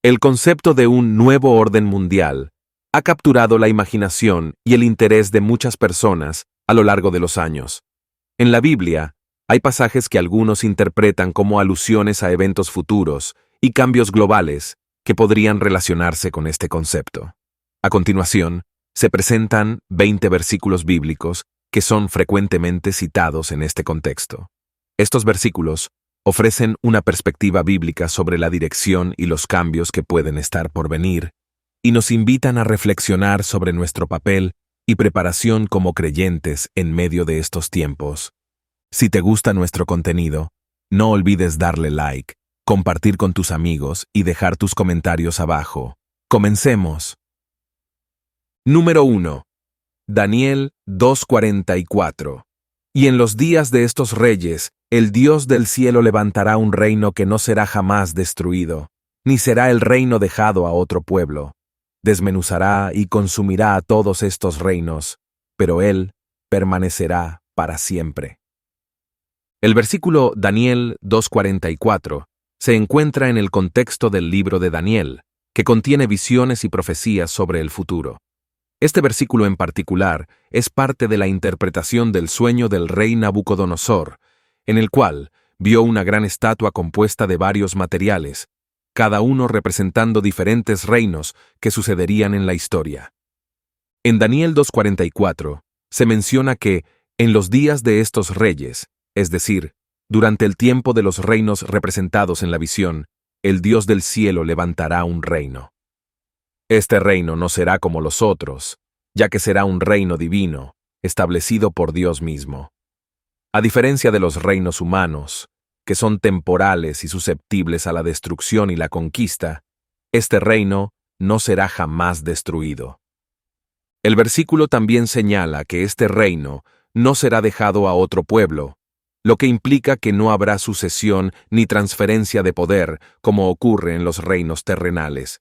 El concepto de un nuevo orden mundial ha capturado la imaginación y el interés de muchas personas a lo largo de los años. En la Biblia, hay pasajes que algunos interpretan como alusiones a eventos futuros y cambios globales que podrían relacionarse con este concepto. A continuación, se presentan 20 versículos bíblicos que son frecuentemente citados en este contexto. Estos versículos ofrecen una perspectiva bíblica sobre la dirección y los cambios que pueden estar por venir, y nos invitan a reflexionar sobre nuestro papel y preparación como creyentes en medio de estos tiempos. Si te gusta nuestro contenido, no olvides darle like, compartir con tus amigos y dejar tus comentarios abajo. Comencemos. Número 1. Daniel 2:44. Y en los días de estos reyes, el Dios del cielo levantará un reino que no será jamás destruido, ni será el reino dejado a otro pueblo. Desmenuzará y consumirá a todos estos reinos, pero él permanecerá para siempre. El versículo Daniel 2:44 se encuentra en el contexto del libro de Daniel, que contiene visiones y profecías sobre el futuro. Este versículo en particular es parte de la interpretación del sueño del rey Nabucodonosor, en el cual vio una gran estatua compuesta de varios materiales, cada uno representando diferentes reinos que sucederían en la historia. En Daniel 2:44 se menciona que, en los días de estos reyes, es decir, durante el tiempo de los reinos representados en la visión, el Dios del cielo levantará un reino. Este reino no será como los otros, ya que será un reino divino, establecido por Dios mismo. A diferencia de los reinos humanos, que son temporales y susceptibles a la destrucción y la conquista, este reino no será jamás destruido. El versículo también señala que este reino no será dejado a otro pueblo, lo que implica que no habrá sucesión ni transferencia de poder como ocurre en los reinos terrenales.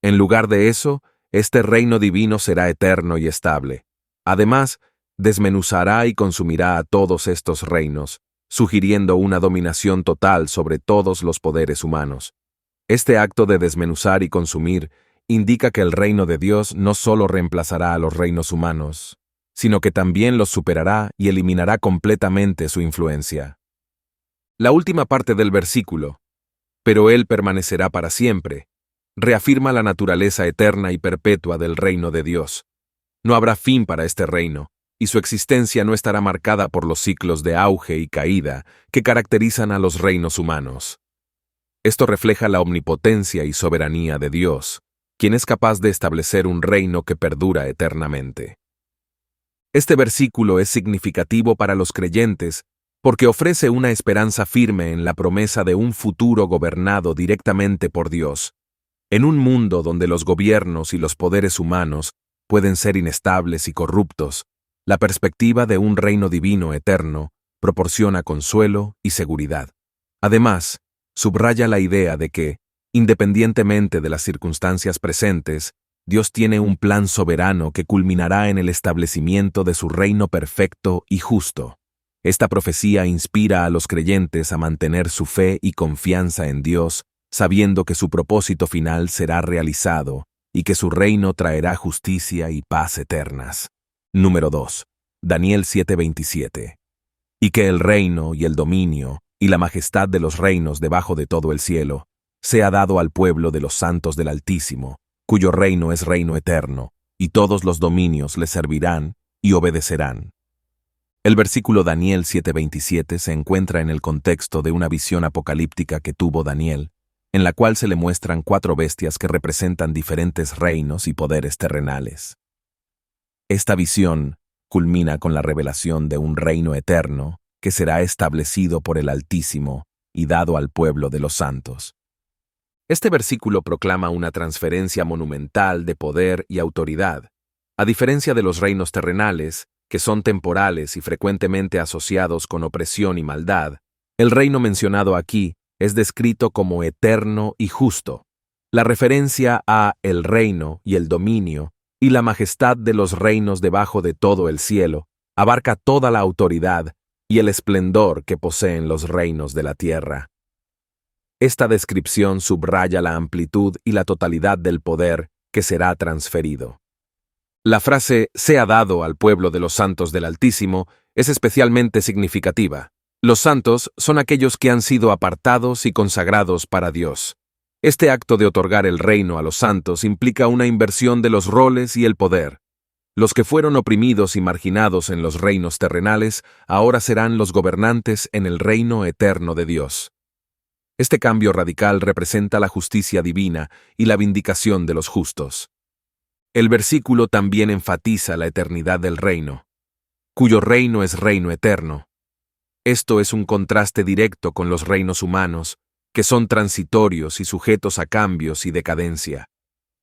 En lugar de eso, este reino divino será eterno y estable. Además, desmenuzará y consumirá a todos estos reinos, sugiriendo una dominación total sobre todos los poderes humanos. Este acto de desmenuzar y consumir indica que el reino de Dios no solo reemplazará a los reinos humanos, sino que también los superará y eliminará completamente su influencia. La última parte del versículo, pero Él permanecerá para siempre, reafirma la naturaleza eterna y perpetua del reino de Dios. No habrá fin para este reino, y su existencia no estará marcada por los ciclos de auge y caída que caracterizan a los reinos humanos. Esto refleja la omnipotencia y soberanía de Dios, quien es capaz de establecer un reino que perdura eternamente. Este versículo es significativo para los creyentes porque ofrece una esperanza firme en la promesa de un futuro gobernado directamente por Dios. En un mundo donde los gobiernos y los poderes humanos pueden ser inestables y corruptos, la perspectiva de un reino divino eterno proporciona consuelo y seguridad. Además, subraya la idea de que, independientemente de las circunstancias presentes, Dios tiene un plan soberano que culminará en el establecimiento de su reino perfecto y justo. Esta profecía inspira a los creyentes a mantener su fe y confianza en Dios, sabiendo que su propósito final será realizado y que su reino traerá justicia y paz eternas. Número 2. Daniel 7:27. Y que el reino y el dominio y la majestad de los reinos debajo de todo el cielo sea dado al pueblo de los santos del Altísimo, cuyo reino es reino eterno, y todos los dominios le servirán y obedecerán. El versículo Daniel 7:27 se encuentra en el contexto de una visión apocalíptica que tuvo Daniel, en la cual se le muestran 4 bestias que representan diferentes reinos y poderes terrenales. Esta visión culmina con la revelación de un reino eterno que será establecido por el Altísimo y dado al pueblo de los santos. Este versículo proclama una transferencia monumental de poder y autoridad. A diferencia de los reinos terrenales, que son temporales y frecuentemente asociados con opresión y maldad, el reino mencionado aquí es descrito como eterno y justo. La referencia a el reino y el dominio y la majestad de los reinos debajo de todo el cielo abarca toda la autoridad y el esplendor que poseen los reinos de la tierra. Esta descripción subraya la amplitud y la totalidad del poder que será transferido. La frase «sea dado al pueblo de los santos del Altísimo» es especialmente significativa. Los santos son aquellos que han sido apartados y consagrados para Dios. Este acto de otorgar el reino a los santos implica una inversión de los roles y el poder. Los que fueron oprimidos y marginados en los reinos terrenales ahora serán los gobernantes en el reino eterno de Dios. Este cambio radical representa la justicia divina y la vindicación de los justos. El versículo también enfatiza la eternidad del reino, cuyo reino es reino eterno. Esto es un contraste directo con los reinos humanos, que son transitorios y sujetos a cambios y decadencia.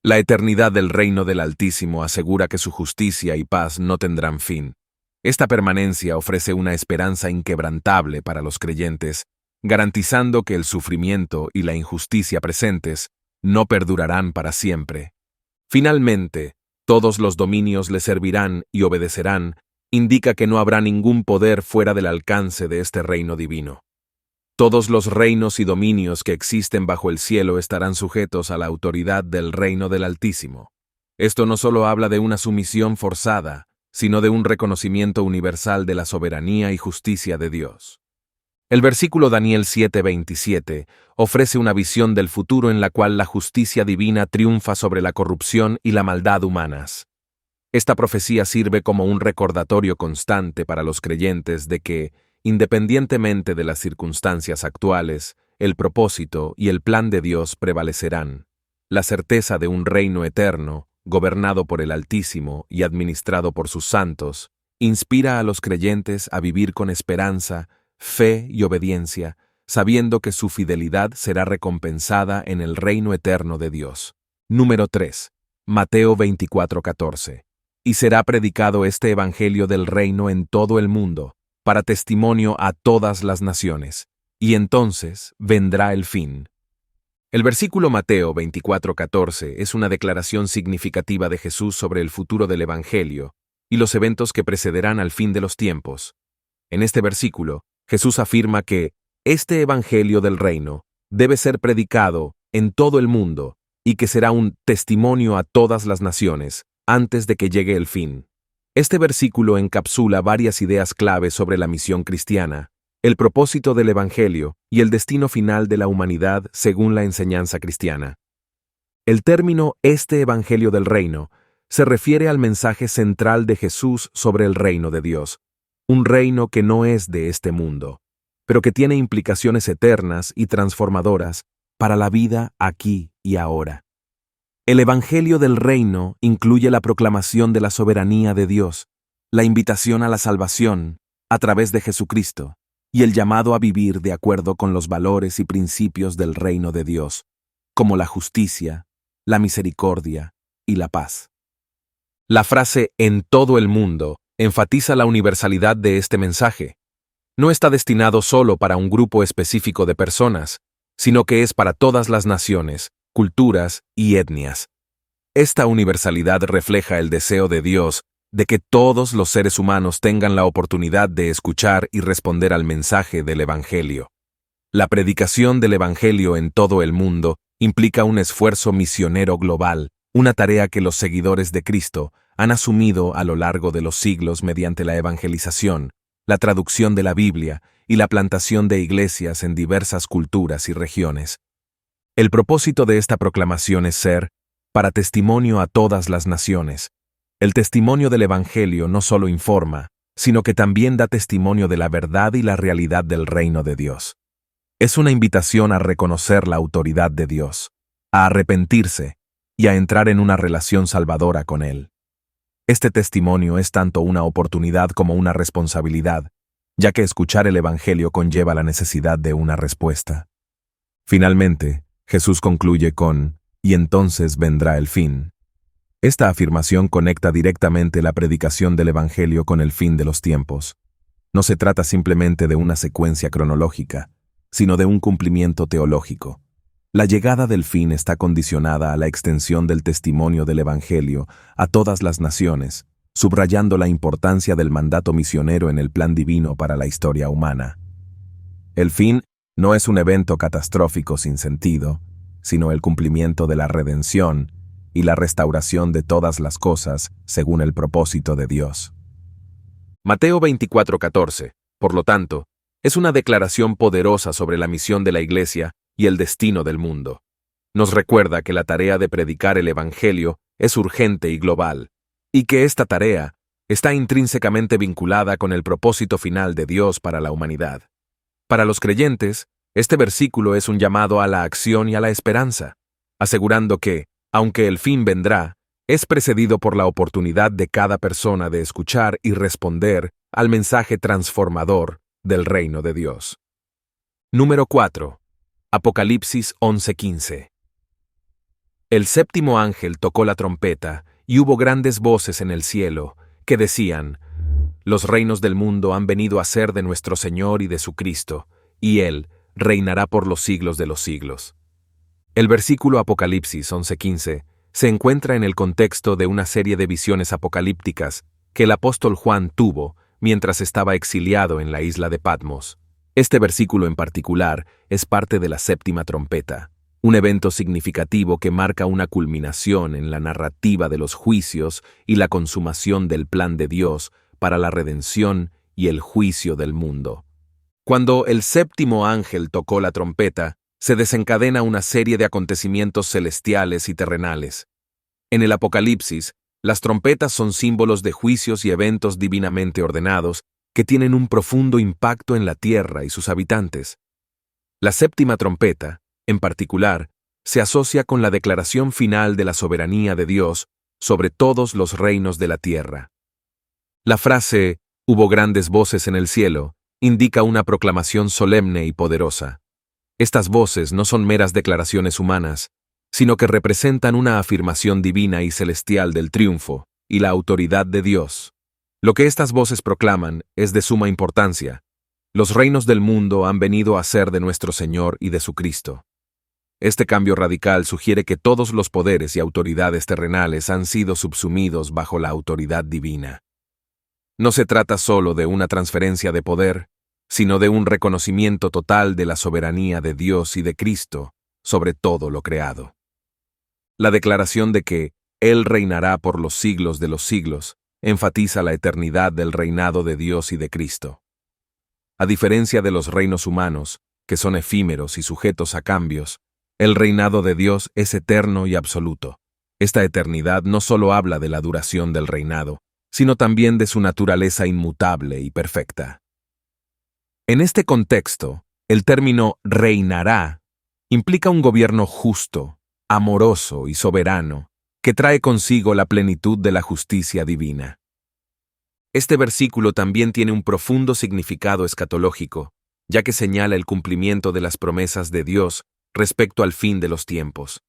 La eternidad del reino del Altísimo asegura que su justicia y paz no tendrán fin. Esta permanencia ofrece una esperanza inquebrantable para los creyentes, garantizando que el sufrimiento y la injusticia presentes no perdurarán para siempre. Finalmente, todos los dominios le servirán y obedecerán, indica que no habrá ningún poder fuera del alcance de este reino divino. Todos los reinos y dominios que existen bajo el cielo estarán sujetos a la autoridad del reino del Altísimo. Esto no solo habla de una sumisión forzada, sino de un reconocimiento universal de la soberanía y justicia de Dios. El versículo Daniel 7:27 ofrece una visión del futuro en la cual la justicia divina triunfa sobre la corrupción y la maldad humanas. Esta profecía sirve como un recordatorio constante para los creyentes de que, independientemente de las circunstancias actuales, el propósito y el plan de Dios prevalecerán. La certeza de un reino eterno, gobernado por el Altísimo y administrado por sus santos, inspira a los creyentes a vivir con esperanza, fe y obediencia, sabiendo que su fidelidad será recompensada en el reino eterno de Dios. Número 3. Mateo 24:14. Y será predicado este evangelio del reino en todo el mundo, para testimonio a todas las naciones, y entonces vendrá el fin. El versículo Mateo 24:14 es una declaración significativa de Jesús sobre el futuro del evangelio y los eventos que precederán al fin de los tiempos. En este versículo, Jesús afirma que este evangelio del reino debe ser predicado en todo el mundo y que será un testimonio a todas las naciones antes de que llegue el fin. Este versículo encapsula varias ideas clave sobre la misión cristiana, el propósito del evangelio y el destino final de la humanidad según la enseñanza cristiana. El término «este evangelio del reino» se refiere al mensaje central de Jesús sobre el reino de Dios, un reino que no es de este mundo, pero que tiene implicaciones eternas y transformadoras para la vida aquí y ahora. El Evangelio del Reino incluye la proclamación de la soberanía de Dios, la invitación a la salvación a través de Jesucristo y el llamado a vivir de acuerdo con los valores y principios del reino de Dios, como la justicia, la misericordia y la paz. La frase «en todo el mundo» enfatiza la universalidad de este mensaje. No está destinado solo para un grupo específico de personas, sino que es para todas las naciones, culturas y etnias. Esta universalidad refleja el deseo de Dios de que todos los seres humanos tengan la oportunidad de escuchar y responder al mensaje del Evangelio. La predicación del Evangelio en todo el mundo implica un esfuerzo misionero global, una tarea que los seguidores de Cristo han asumido a lo largo de los siglos mediante la evangelización, la traducción de la Biblia y la plantación de iglesias en diversas culturas y regiones. El propósito de esta proclamación es ser, para testimonio a todas las naciones. El testimonio del Evangelio no solo informa, sino que también da testimonio de la verdad y la realidad del reino de Dios. Es una invitación a reconocer la autoridad de Dios, a arrepentirse y a entrar en una relación salvadora con Él. Este testimonio es tanto una oportunidad como una responsabilidad, ya que escuchar el Evangelio conlleva la necesidad de una respuesta. Finalmente, Jesús concluye con «y entonces vendrá el fin». Esta afirmación conecta directamente la predicación del Evangelio con el fin de los tiempos. No se trata simplemente de una secuencia cronológica, sino de un cumplimiento teológico. La llegada del fin está condicionada a la extensión del testimonio del Evangelio a todas las naciones, subrayando la importancia del mandato misionero en el plan divino para la historia humana. El fin No es un evento catastrófico sin sentido, sino el cumplimiento de la redención y la restauración de todas las cosas según el propósito de Dios. Mateo 24:14, por lo tanto, es una declaración poderosa sobre la misión de la Iglesia y el destino del mundo. Nos recuerda que la tarea de predicar el Evangelio es urgente y global, y que esta tarea está intrínsecamente vinculada con el propósito final de Dios para la humanidad. Para los creyentes, este versículo es un llamado a la acción y a la esperanza, asegurando que, aunque el fin vendrá, es precedido por la oportunidad de cada persona de escuchar y responder al mensaje transformador del reino de Dios. Número 4. Apocalipsis 11:15. El séptimo ángel tocó la trompeta, y hubo grandes voces en el cielo, que decían: Los reinos del mundo han venido a ser de nuestro Señor y de su Cristo, y Él reinará por los siglos de los siglos. El versículo Apocalipsis 11:15 se encuentra en el contexto de una serie de visiones apocalípticas que el apóstol Juan tuvo mientras estaba exiliado en la isla de Patmos. Este versículo en particular es parte de la séptima trompeta, un evento significativo que marca una culminación en la narrativa de los juicios y la consumación del plan de Dios para la redención y el juicio del mundo. Cuando el séptimo ángel tocó la trompeta, se desencadena una serie de acontecimientos celestiales y terrenales. En el Apocalipsis, las trompetas son símbolos de juicios y eventos divinamente ordenados que tienen un profundo impacto en la tierra y sus habitantes. La séptima trompeta, en particular, se asocia con la declaración final de la soberanía de Dios sobre todos los reinos de la tierra. La frase «hubo grandes voces en el cielo» indica una proclamación solemne y poderosa. Estas voces no son meras declaraciones humanas, sino que representan una afirmación divina y celestial del triunfo y la autoridad de Dios. Lo que estas voces proclaman es de suma importancia. Los reinos del mundo han venido a ser de nuestro Señor y de su Cristo. Este cambio radical sugiere que todos los poderes y autoridades terrenales han sido subsumidos bajo la autoridad divina. No se trata solo de una transferencia de poder, sino de un reconocimiento total de la soberanía de Dios y de Cristo sobre todo lo creado. La declaración de que Él reinará por los siglos de los siglos enfatiza la eternidad del reinado de Dios y de Cristo. A diferencia de los reinos humanos, que son efímeros y sujetos a cambios, el reinado de Dios es eterno y absoluto. Esta eternidad no solo habla de la duración del reinado, sino también de su naturaleza inmutable y perfecta. En este contexto, el término reinará implica un gobierno justo, amoroso y soberano, que trae consigo la plenitud de la justicia divina. Este versículo también tiene un profundo significado escatológico, ya que señala el cumplimiento de las promesas de Dios respecto al fin de los tiempos.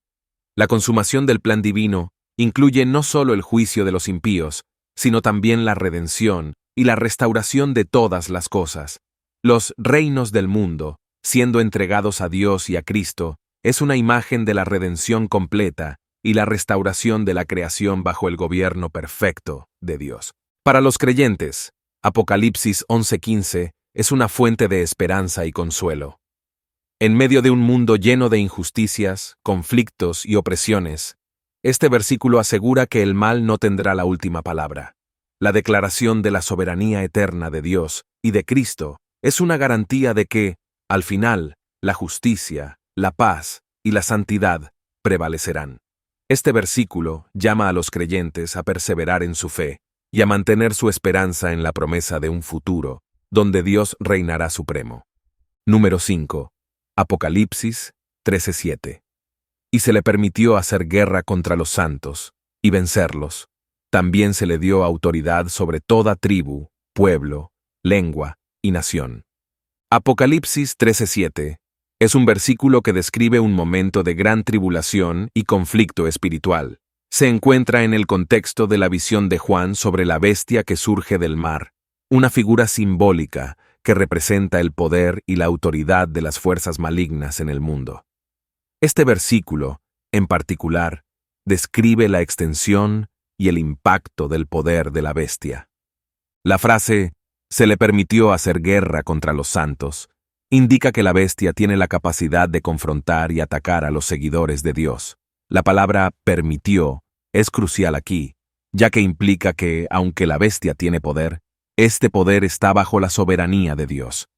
La consumación del plan divino incluye no solo el juicio de los impíos, sino también la redención y la restauración de todas las cosas. Los reinos del mundo, siendo entregados a Dios y a Cristo, es una imagen de la redención completa y la restauración de la creación bajo el gobierno perfecto de Dios. Para los creyentes, Apocalipsis 11:15 es una fuente de esperanza y consuelo. En medio de un mundo lleno de injusticias, conflictos y opresiones, este versículo asegura que el mal no tendrá la última palabra. La declaración de la soberanía eterna de Dios y de Cristo es una garantía de que, al final, la justicia, la paz y la santidad prevalecerán. Este versículo llama a los creyentes a perseverar en su fe y a mantener su esperanza en la promesa de un futuro, donde Dios reinará supremo. Número 5. Apocalipsis 13:7. Y se le permitió hacer guerra contra los santos y vencerlos. También se le dio autoridad sobre toda tribu, pueblo, lengua y nación. Apocalipsis 13:7 es un versículo que describe un momento de gran tribulación y conflicto espiritual. Se encuentra en el contexto de la visión de Juan sobre la bestia que surge del mar, una figura simbólica que representa el poder y la autoridad de las fuerzas malignas en el mundo. Este versículo, en particular, describe la extensión y el impacto del poder de la bestia. La frase «se le permitió hacer guerra contra los santos» indica que la bestia tiene la capacidad de confrontar y atacar a los seguidores de Dios. La palabra permitió es crucial aquí, ya que implica que, aunque la bestia tiene poder, este poder está bajo la soberanía de Dios.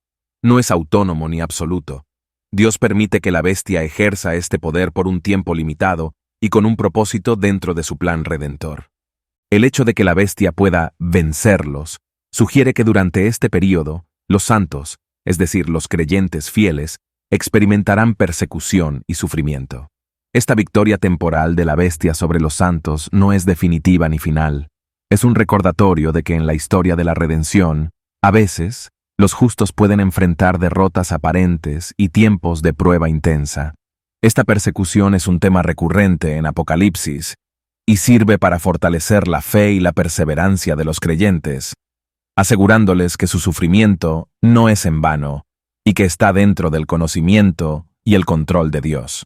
No es autónomo ni absoluto. Dios permite que la bestia ejerza este poder por un tiempo limitado y con un propósito dentro de su plan redentor. El hecho de que la bestia pueda vencerlos sugiere que durante este período, los santos, es decir, los creyentes fieles, experimentarán persecución y sufrimiento. Esta victoria temporal de la bestia sobre los santos no es definitiva ni final. Es un recordatorio de que en la historia de la redención, a veces, los justos pueden enfrentar derrotas aparentes y tiempos de prueba intensa. Esta persecución es un tema recurrente en Apocalipsis y sirve para fortalecer la fe y la perseverancia de los creyentes, asegurándoles que su sufrimiento no es en vano y que está dentro del conocimiento y el control de Dios.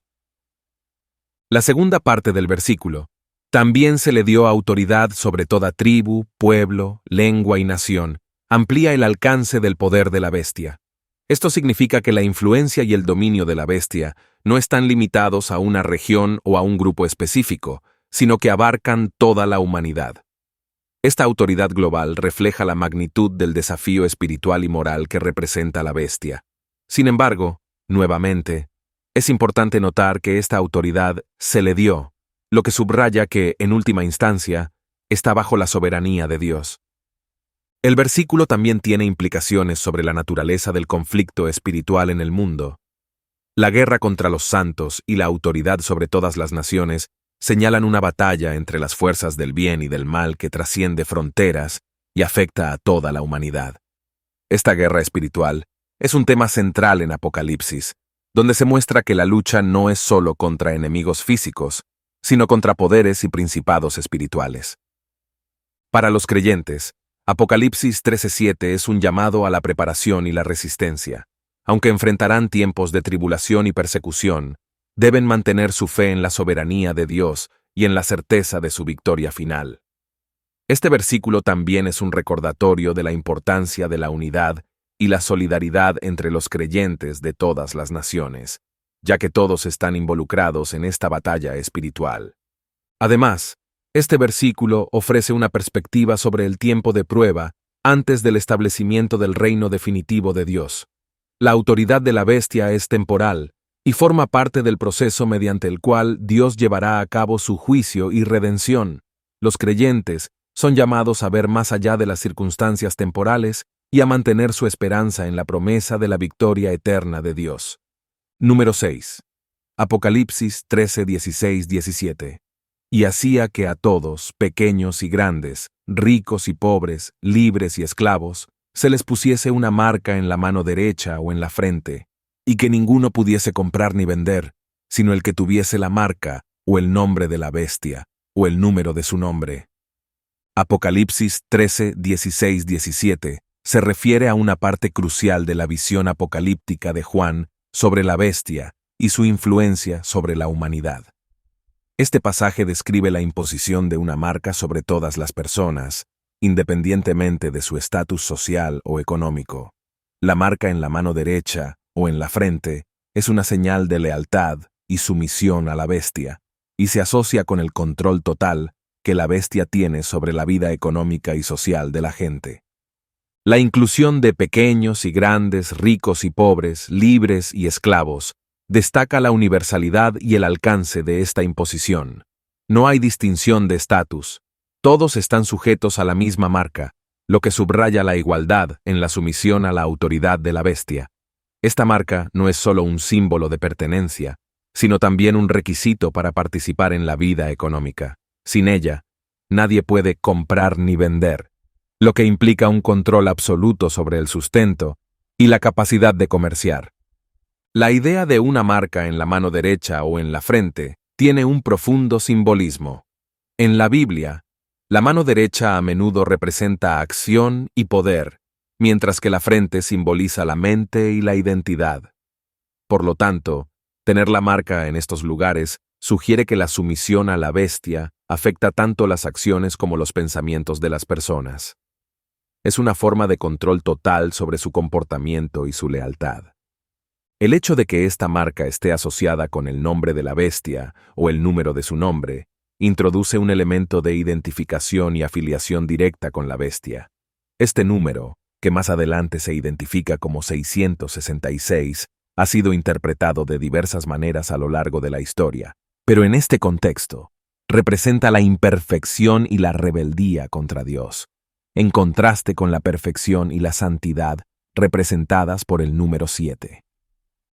La segunda parte del versículo: también se le dio autoridad sobre toda tribu, pueblo, lengua y nación. Amplía el alcance del poder de la bestia. Esto significa que la influencia y el dominio de la bestia no están limitados a una región o a un grupo específico, sino que abarcan toda la humanidad. Esta autoridad global refleja la magnitud del desafío espiritual y moral que representa la bestia. Sin embargo, nuevamente, es importante notar que esta autoridad se le dio, lo que subraya que, en última instancia, está bajo la soberanía de Dios. El versículo también tiene implicaciones sobre la naturaleza del conflicto espiritual en el mundo. La guerra contra los santos y la autoridad sobre todas las naciones señalan una batalla entre las fuerzas del bien y del mal que trasciende fronteras y afecta a toda la humanidad. Esta guerra espiritual es un tema central en Apocalipsis, donde se muestra que la lucha no es solo contra enemigos físicos, sino contra poderes y principados espirituales. Para los creyentes, Apocalipsis 13:7 es un llamado a la preparación y la resistencia. Aunque enfrentarán tiempos de tribulación y persecución, deben mantener su fe en la soberanía de Dios y en la certeza de su victoria final. Este versículo también es un recordatorio de la importancia de la unidad y la solidaridad entre los creyentes de todas las naciones, ya que todos están involucrados en esta batalla espiritual. Además, este versículo ofrece una perspectiva sobre el tiempo de prueba antes del establecimiento del reino definitivo de Dios. La autoridad de la bestia es temporal y forma parte del proceso mediante el cual Dios llevará a cabo su juicio y redención. Los creyentes son llamados a ver más allá de las circunstancias temporales y a mantener su esperanza en la promesa de la victoria eterna de Dios. Número 6. Apocalipsis 13, 16, 17. Y hacía que a todos, pequeños y grandes, ricos y pobres, libres y esclavos, se les pusiese una marca en la mano derecha o en la frente, y que ninguno pudiese comprar ni vender, sino el que tuviese la marca, o el nombre de la bestia, o el número de su nombre. Apocalipsis 13, 16, 17 se refiere a una parte crucial de la visión apocalíptica de Juan sobre la bestia y su influencia sobre la humanidad. Este pasaje describe la imposición de una marca sobre todas las personas, independientemente de su estatus social o económico. La marca en la mano derecha o en la frente es una señal de lealtad y sumisión a la bestia, y se asocia con el control total que la bestia tiene sobre la vida económica y social de la gente. La inclusión de pequeños y grandes, ricos y pobres, libres y esclavos, destaca la universalidad y el alcance de esta imposición. No hay distinción de estatus. Todos están sujetos a la misma marca, lo que subraya la igualdad en la sumisión a la autoridad de la bestia. Esta marca no es solo un símbolo de pertenencia, sino también un requisito para participar en la vida económica. Sin ella, nadie puede comprar ni vender, lo que implica un control absoluto sobre el sustento y la capacidad de comerciar. La idea de una marca en la mano derecha o en la frente tiene un profundo simbolismo. En la Biblia, la mano derecha a menudo representa acción y poder, mientras que la frente simboliza la mente y la identidad. Por lo tanto, tener la marca en estos lugares sugiere que la sumisión a la bestia afecta tanto las acciones como los pensamientos de las personas. Es una forma de control total sobre su comportamiento y su lealtad. El hecho de que esta marca esté asociada con el nombre de la bestia o el número de su nombre, introduce un elemento de identificación y afiliación directa con la bestia. Este número, que más adelante se identifica como 666, ha sido interpretado de diversas maneras a lo largo de la historia, pero en este contexto, representa la imperfección y la rebeldía contra Dios, en contraste con la perfección y la santidad representadas por el número 7.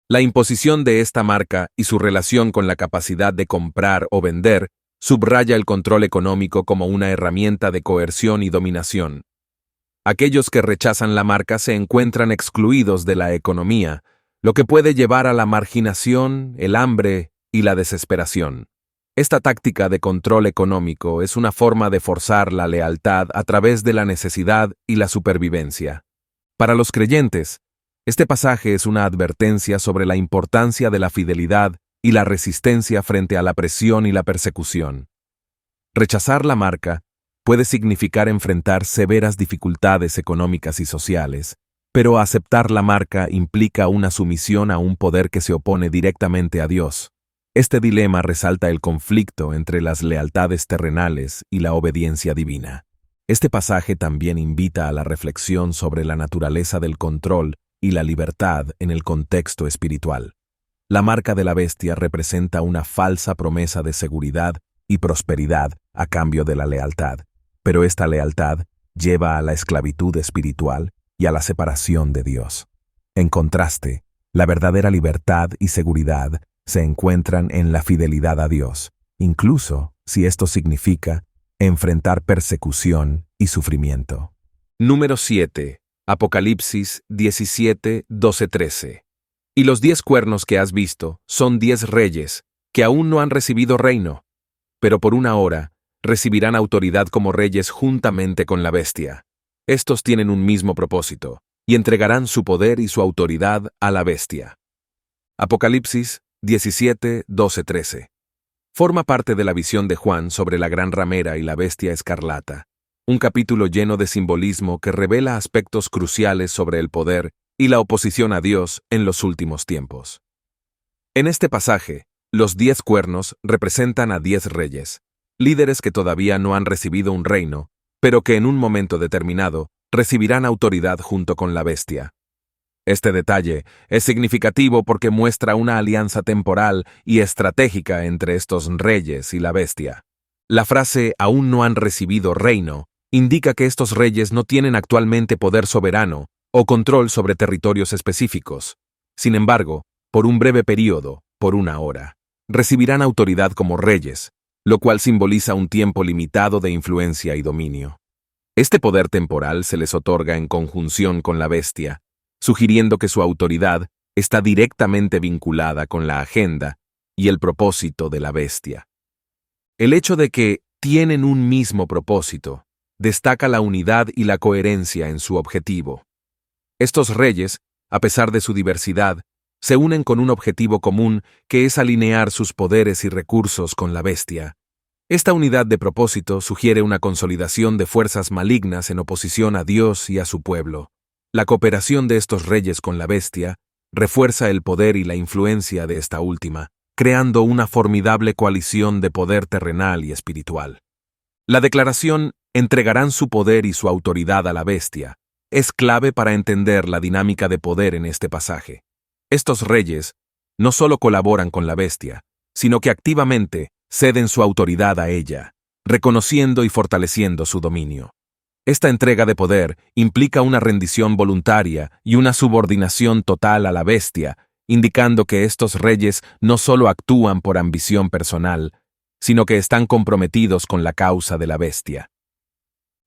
La imposición de esta marca y su relación con la capacidad de comprar o vender subraya el control económico como una herramienta de coerción y dominación. Aquellos que rechazan la marca se encuentran excluidos de la economía, lo que puede llevar a la marginación, el hambre y la desesperación. Esta táctica de control económico es una forma de forzar la lealtad a través de la necesidad y la supervivencia. Para los creyentes, este pasaje es una advertencia sobre la importancia de la fidelidad y la resistencia frente a la presión y la persecución. Rechazar la marca puede significar enfrentar severas dificultades económicas y sociales, pero aceptar la marca implica una sumisión a un poder que se opone directamente a Dios. Este dilema resalta el conflicto entre las lealtades terrenales y la obediencia divina. Este pasaje también invita a la reflexión sobre la naturaleza del control y la libertad en el contexto espiritual. La marca de la bestia representa una falsa promesa de seguridad y prosperidad a cambio de la lealtad, pero esta lealtad lleva a la esclavitud espiritual y a la separación de Dios. En contraste, la verdadera libertad y seguridad se encuentran en la fidelidad a Dios, incluso si esto significa enfrentar persecución y sufrimiento. Número 7. Apocalipsis 17, 12, 13. Y los 10 cuernos que has visto son 10 reyes que aún no han recibido reino, pero por una hora recibirán autoridad como reyes juntamente con la bestia. Estos tienen un mismo propósito y entregarán su poder y su autoridad a la bestia. Apocalipsis 17, 12, 13. Forma parte de la visión de Juan sobre la gran ramera y la bestia escarlata, un capítulo lleno de simbolismo que revela aspectos cruciales sobre el poder y la oposición a Dios en los últimos tiempos. En este pasaje, los 10 cuernos representan a 10 reyes, líderes que todavía no han recibido un reino, pero que en un momento determinado recibirán autoridad junto con la bestia. Este detalle es significativo porque muestra una alianza temporal y estratégica entre estos reyes y la bestia. La frase «aún no han recibido reino» indica que estos reyes no tienen actualmente poder soberano o control sobre territorios específicos. Sin embargo, por un breve período, por una hora, recibirán autoridad como reyes, lo cual simboliza un tiempo limitado de influencia y dominio. Este poder temporal se les otorga en conjunción con la bestia, sugiriendo que su autoridad está directamente vinculada con la agenda y el propósito de la bestia. El hecho de que tienen un mismo propósito destaca la unidad y la coherencia en su objetivo. Estos reyes, a pesar de su diversidad, se unen con un objetivo común que es alinear sus poderes y recursos con la bestia. Esta unidad de propósito sugiere una consolidación de fuerzas malignas en oposición a Dios y a su pueblo. La cooperación de estos reyes con la bestia refuerza el poder y la influencia de esta última, creando una formidable coalición de poder terrenal y espiritual. La declaración «entregarán su poder y su autoridad a la bestia» es clave para entender la dinámica de poder en este pasaje. Estos reyes no solo colaboran con la bestia, sino que activamente ceden su autoridad a ella, reconociendo y fortaleciendo su dominio. Esta entrega de poder implica una rendición voluntaria y una subordinación total a la bestia, indicando que estos reyes no solo actúan por ambición personal, sino que están comprometidos con la causa de la bestia.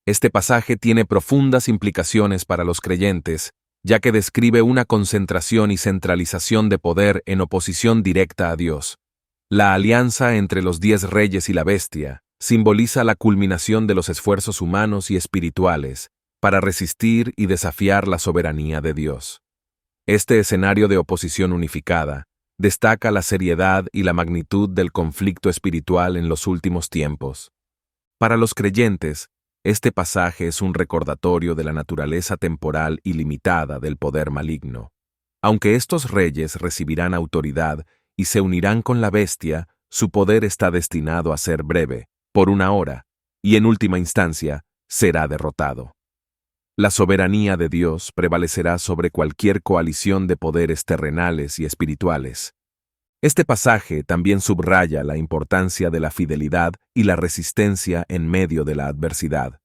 Este pasaje tiene profundas implicaciones para los creyentes, ya que describe una concentración y centralización de poder en oposición directa a Dios. La alianza entre los 10 reyes y la bestia simboliza la culminación de los esfuerzos humanos y espirituales para resistir y desafiar la soberanía de Dios. Este escenario de oposición unificada destaca la seriedad y la magnitud del conflicto espiritual en los últimos tiempos. Para los creyentes, este pasaje es un recordatorio de la naturaleza temporal y limitada del poder maligno. Aunque estos reyes recibirán autoridad y se unirán con la bestia, su poder está destinado a ser breve, por una hora, y en última instancia, será derrotado. La soberanía de Dios prevalecerá sobre cualquier coalición de poderes terrenales y espirituales. Este pasaje también subraya la importancia de la fidelidad y la resistencia en medio de la adversidad.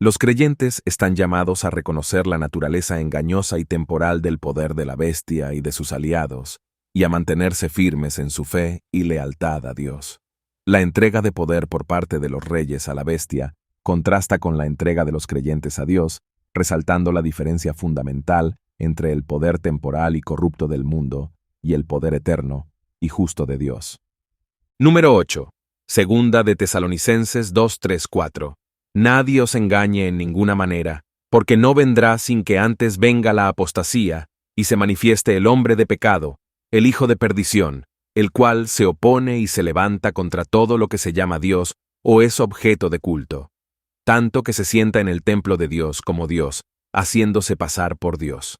Los creyentes están llamados a reconocer la naturaleza engañosa y temporal del poder de la bestia y de sus aliados, y a mantenerse firmes en su fe y lealtad a Dios. La entrega de poder por parte de los reyes a la bestia contrasta con la entrega de los creyentes a Dios, resaltando la diferencia fundamental entre el poder temporal y corrupto del mundo y el poder eterno y justo de Dios. Número 8. Segunda de Tesalonicenses 2:3-4. Nadie os engañe en ninguna manera, porque no vendrá sin que antes venga la apostasía y se manifieste el hombre de pecado, el hijo de perdición, el cual se opone y se levanta contra todo lo que se llama Dios o es objeto de culto, tanto que se sienta en el templo de Dios como Dios, haciéndose pasar por Dios.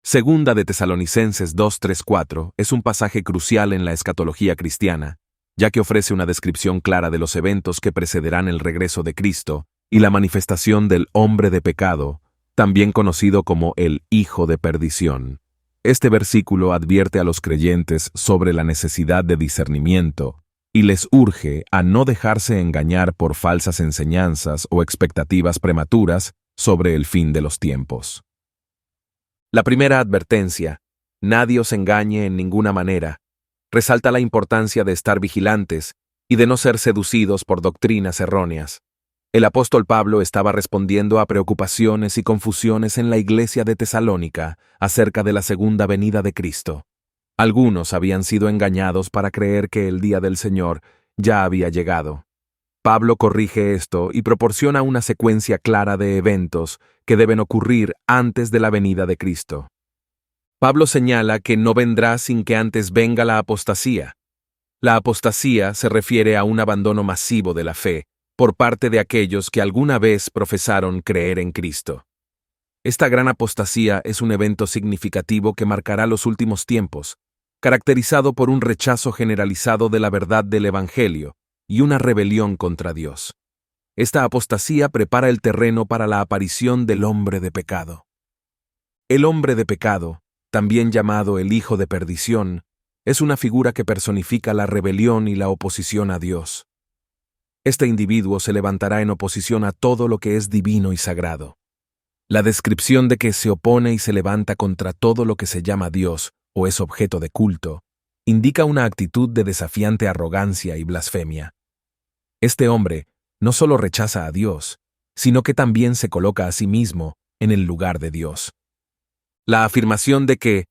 Segunda de Tesalonicenses 2:3-4 es un pasaje crucial en la escatología cristiana, ya que ofrece una descripción clara de los eventos que precederán el regreso de Cristo y la manifestación del hombre de pecado, también conocido como el hijo de perdición. Este versículo advierte a los creyentes sobre la necesidad de discernimiento y les urge a no dejarse engañar por falsas enseñanzas o expectativas prematuras sobre el fin de los tiempos. La primera advertencia, nadie os engañe en ninguna manera, resalta la importancia de estar vigilantes y de no ser seducidos por doctrinas erróneas. El apóstol Pablo estaba respondiendo a preocupaciones y confusiones en la iglesia de Tesalónica acerca de la segunda venida de Cristo. Algunos habían sido engañados para creer que el día del Señor ya había llegado. Pablo corrige esto y proporciona una secuencia clara de eventos que deben ocurrir antes de la venida de Cristo. Pablo señala que no vendrá sin que antes venga la apostasía. La apostasía se refiere a un abandono masivo de la fe por parte de aquellos que alguna vez profesaron creer en Cristo. Esta gran apostasía es un evento significativo que marcará los últimos tiempos, caracterizado por un rechazo generalizado de la verdad del Evangelio y una rebelión contra Dios. Esta apostasía prepara el terreno para la aparición del hombre de pecado. El hombre de pecado, también llamado el hijo de perdición, es una figura que personifica la rebelión y la oposición a Dios. Este individuo se levantará en oposición a todo lo que es divino y sagrado. La descripción de que se opone y se levanta contra todo lo que se llama Dios o es objeto de culto, indica una actitud de desafiante arrogancia y blasfemia. Este hombre no solo rechaza a Dios, sino que también se coloca a sí mismo en el lugar de Dios. La afirmación de que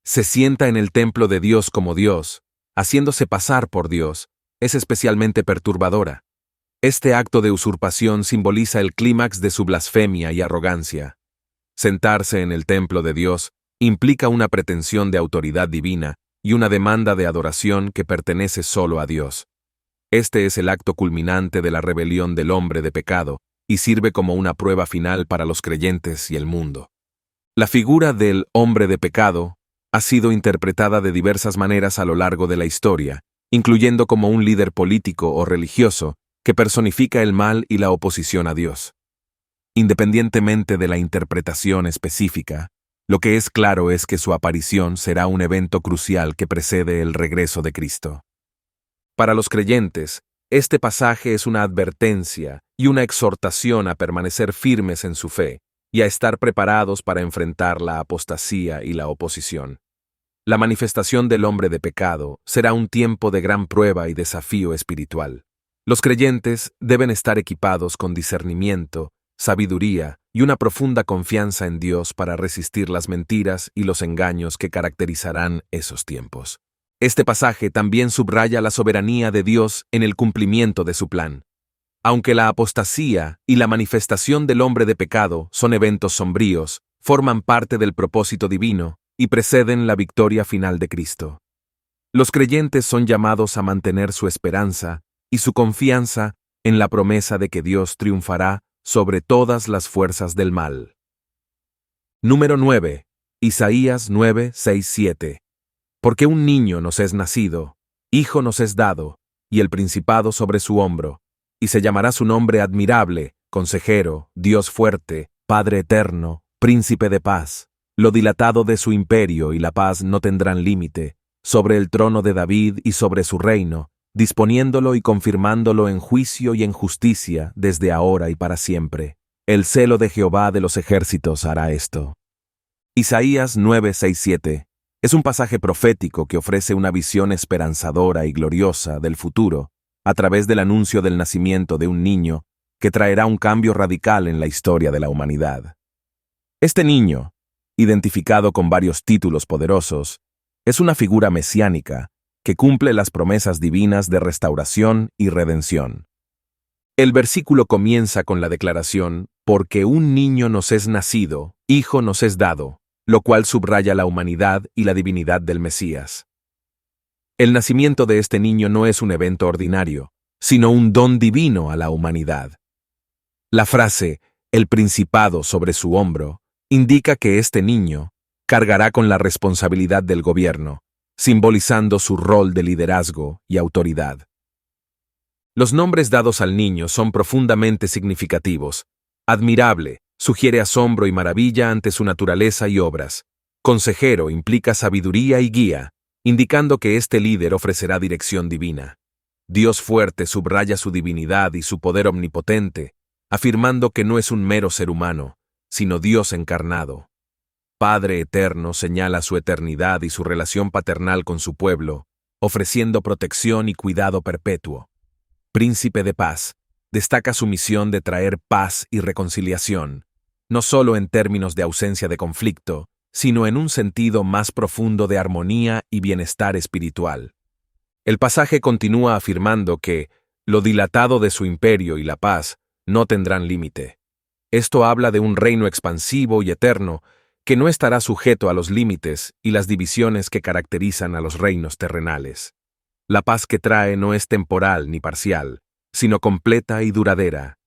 se sienta en el templo de Dios como Dios, haciéndose pasar por Dios, es especialmente perturbadora. Este acto de usurpación simboliza el clímax de su blasfemia y arrogancia. Sentarse en el templo de Dios implica una pretensión de autoridad divina y una demanda de adoración que pertenece solo a Dios. Este es el acto culminante de la rebelión del hombre de pecado y sirve como una prueba final para los creyentes y el mundo. La figura del hombre de pecado ha sido interpretada de diversas maneras a lo largo de la historia, incluyendo como un líder político o religioso que personifica el mal y la oposición a Dios. Independientemente de la interpretación específica, lo que es claro es que su aparición será un evento crucial que precede el regreso de Cristo. Para los creyentes, este pasaje es una advertencia y una exhortación a permanecer firmes en su fe y a estar preparados para enfrentar la apostasía y la oposición. La manifestación del hombre de pecado será un tiempo de gran prueba y desafío espiritual. Los creyentes deben estar equipados con discernimiento, sabiduría y una profunda confianza en Dios para resistir las mentiras y los engaños que caracterizarán esos tiempos. Este pasaje también subraya la soberanía de Dios en el cumplimiento de su plan. Aunque la apostasía y la manifestación del hombre de pecado son eventos sombríos, forman parte del propósito divino y preceden la victoria final de Cristo. Los creyentes son llamados a mantener su esperanza y su confianza en la promesa de que Dios triunfará sobre todas las fuerzas del mal. Número 9. Isaías 9, 6, 7. Porque un niño nos es nacido, hijo nos es dado, y el principado sobre su hombro, y se llamará su nombre admirable, consejero, Dios fuerte, Padre eterno, príncipe de paz. Lo dilatado de su imperio y la paz no tendrán límite, sobre el trono de David y sobre su reino, disponiéndolo y confirmándolo en juicio y en justicia desde ahora y para siempre. El celo de Jehová de los ejércitos hará esto. Isaías 9, 6, 7 es un pasaje profético que ofrece una visión esperanzadora y gloriosa del futuro a través del anuncio del nacimiento de un niño que traerá un cambio radical en la historia de la humanidad. Este niño, identificado con varios títulos poderosos, es una figura mesiánica que cumple las promesas divinas de restauración y redención. El versículo comienza con la declaración, porque un niño nos es nacido, hijo nos es dado, lo cual subraya la humanidad y la divinidad del Mesías. El nacimiento de este niño no es un evento ordinario, sino un don divino a la humanidad. La frase, el principado sobre su hombro, indica que este niño cargará con la responsabilidad del gobierno, simbolizando su rol de liderazgo y autoridad. Los nombres dados al niño son profundamente significativos. Admirable sugiere asombro y maravilla ante su naturaleza y obras. Consejero implica sabiduría y guía, indicando que este líder ofrecerá dirección divina. Dios fuerte subraya su divinidad y su poder omnipotente, afirmando que no es un mero ser humano, sino Dios encarnado. Padre eterno señala su eternidad y su relación paternal con su pueblo, ofreciendo protección y cuidado perpetuo. Príncipe de paz destaca su misión de traer paz y reconciliación, no solo en términos de ausencia de conflicto, sino en un sentido más profundo de armonía y bienestar espiritual. El pasaje continúa afirmando que lo dilatado de su imperio y la paz no tendrán límite. Esto habla de un reino expansivo y eterno que no estará sujeto a los límites y las divisiones que caracterizan a los reinos terrenales. La paz que trae no es temporal ni parcial, sino completa y duradera.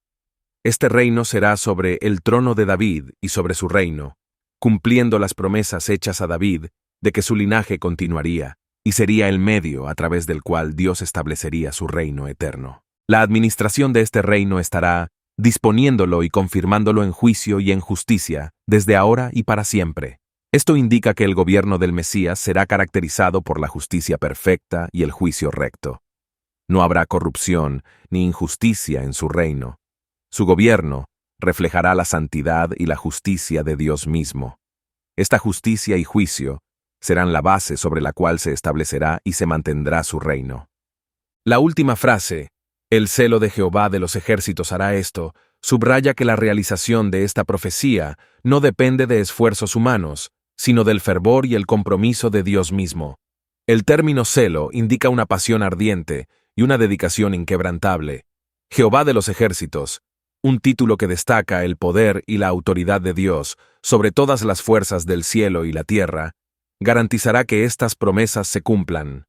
Este reino será sobre el trono de David y sobre su reino, cumpliendo las promesas hechas a David de que su linaje continuaría y sería el medio a través del cual Dios establecería su reino eterno. La administración de este reino estará disponiéndolo y confirmándolo en juicio y en justicia, desde ahora y para siempre. Esto indica que el gobierno del Mesías será caracterizado por la justicia perfecta y el juicio recto. No habrá corrupción ni injusticia en su reino. Su gobierno reflejará la santidad y la justicia de Dios mismo. Esta justicia y juicio serán la base sobre la cual se establecerá y se mantendrá su reino. La última frase, el celo de Jehová de los ejércitos hará esto, subraya que la realización de esta profecía no depende de esfuerzos humanos, sino del fervor y el compromiso de Dios mismo. El término celo indica una pasión ardiente y una dedicación inquebrantable. Jehová de los ejércitos, un título que destaca el poder y la autoridad de Dios sobre todas las fuerzas del cielo y la tierra, garantizará que estas promesas se cumplan.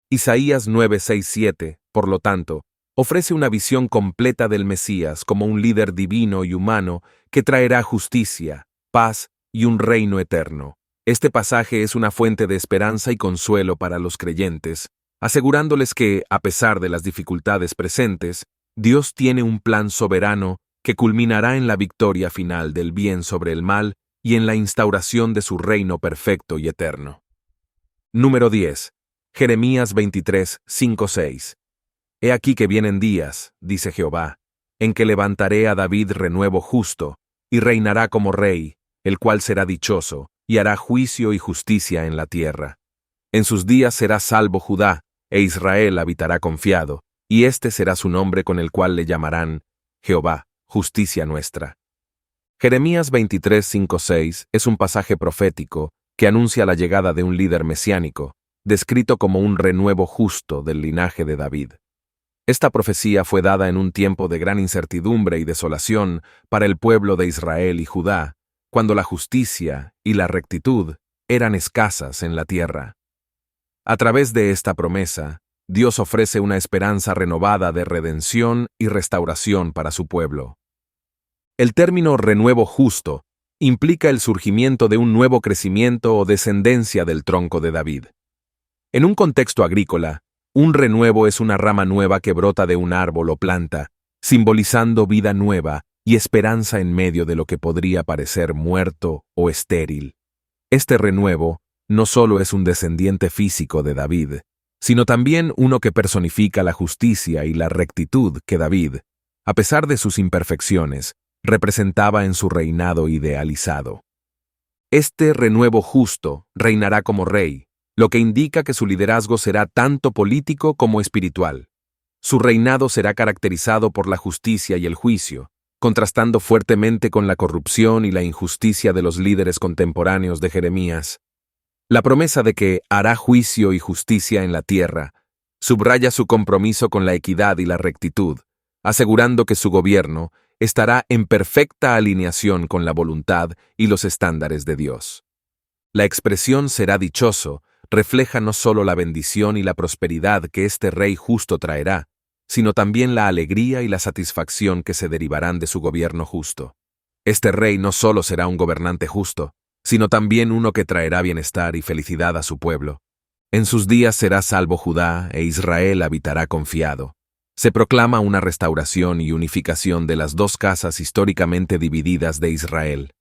Isaías 9, 6, 7, por lo tanto, ofrece una visión completa del Mesías como un líder divino y humano que traerá justicia, paz y un reino eterno. Este pasaje es una fuente de esperanza y consuelo para los creyentes, asegurándoles que, a pesar de las dificultades presentes, Dios tiene un plan soberano que culminará en la victoria final del bien sobre el mal y en la instauración de su reino perfecto y eterno. Número 10. Jeremías 23, 5, 6. He aquí que vienen días, dice Jehová, en que levantaré a David renuevo justo, y reinará como rey, el cual será dichoso, y hará juicio y justicia en la tierra. En sus días será salvo Judá, e Israel habitará confiado, y este será su nombre con el cual le llamarán Jehová, justicia nuestra. Jeremías 23, 5, 6 es un pasaje profético que anuncia la llegada de un líder mesiánico, descrito como un renuevo justo del linaje de David. Esta profecía fue dada en un tiempo de gran incertidumbre y desolación para el pueblo de Israel y Judá, cuando la justicia y la rectitud eran escasas en la tierra. A través de esta promesa, Dios ofrece una esperanza renovada de redención y restauración para su pueblo. El término renuevo justo implica el surgimiento de un nuevo crecimiento o descendencia del tronco de David. En un contexto agrícola, un renuevo es una rama nueva que brota de un árbol o planta, simbolizando vida nueva y esperanza en medio de lo que podría parecer muerto o estéril. Este renuevo no solo es un descendiente físico de David, sino también uno que personifica la justicia y la rectitud que David, a pesar de sus imperfecciones, representaba en su reinado idealizado. Este renuevo justo reinará como rey, lo que indica que su liderazgo será tanto político como espiritual. Su reinado será caracterizado por la justicia y el juicio, contrastando fuertemente con la corrupción y la injusticia de los líderes contemporáneos de Jeremías. La promesa de que hará juicio y justicia en la tierra subraya su compromiso con la equidad y la rectitud, asegurando que su gobierno estará en perfecta alineación con la voluntad y los estándares de Dios. La expresión será dichoso refleja no solo la bendición y la prosperidad que este rey justo traerá, sino también la alegría y la satisfacción que se derivarán de su gobierno justo. Este rey no solo será un gobernante justo, sino también uno que traerá bienestar y felicidad a su pueblo. En sus días será salvo Judá e Israel habitará confiado. Se proclama una restauración y unificación de las dos casas históricamente divididas de Israel.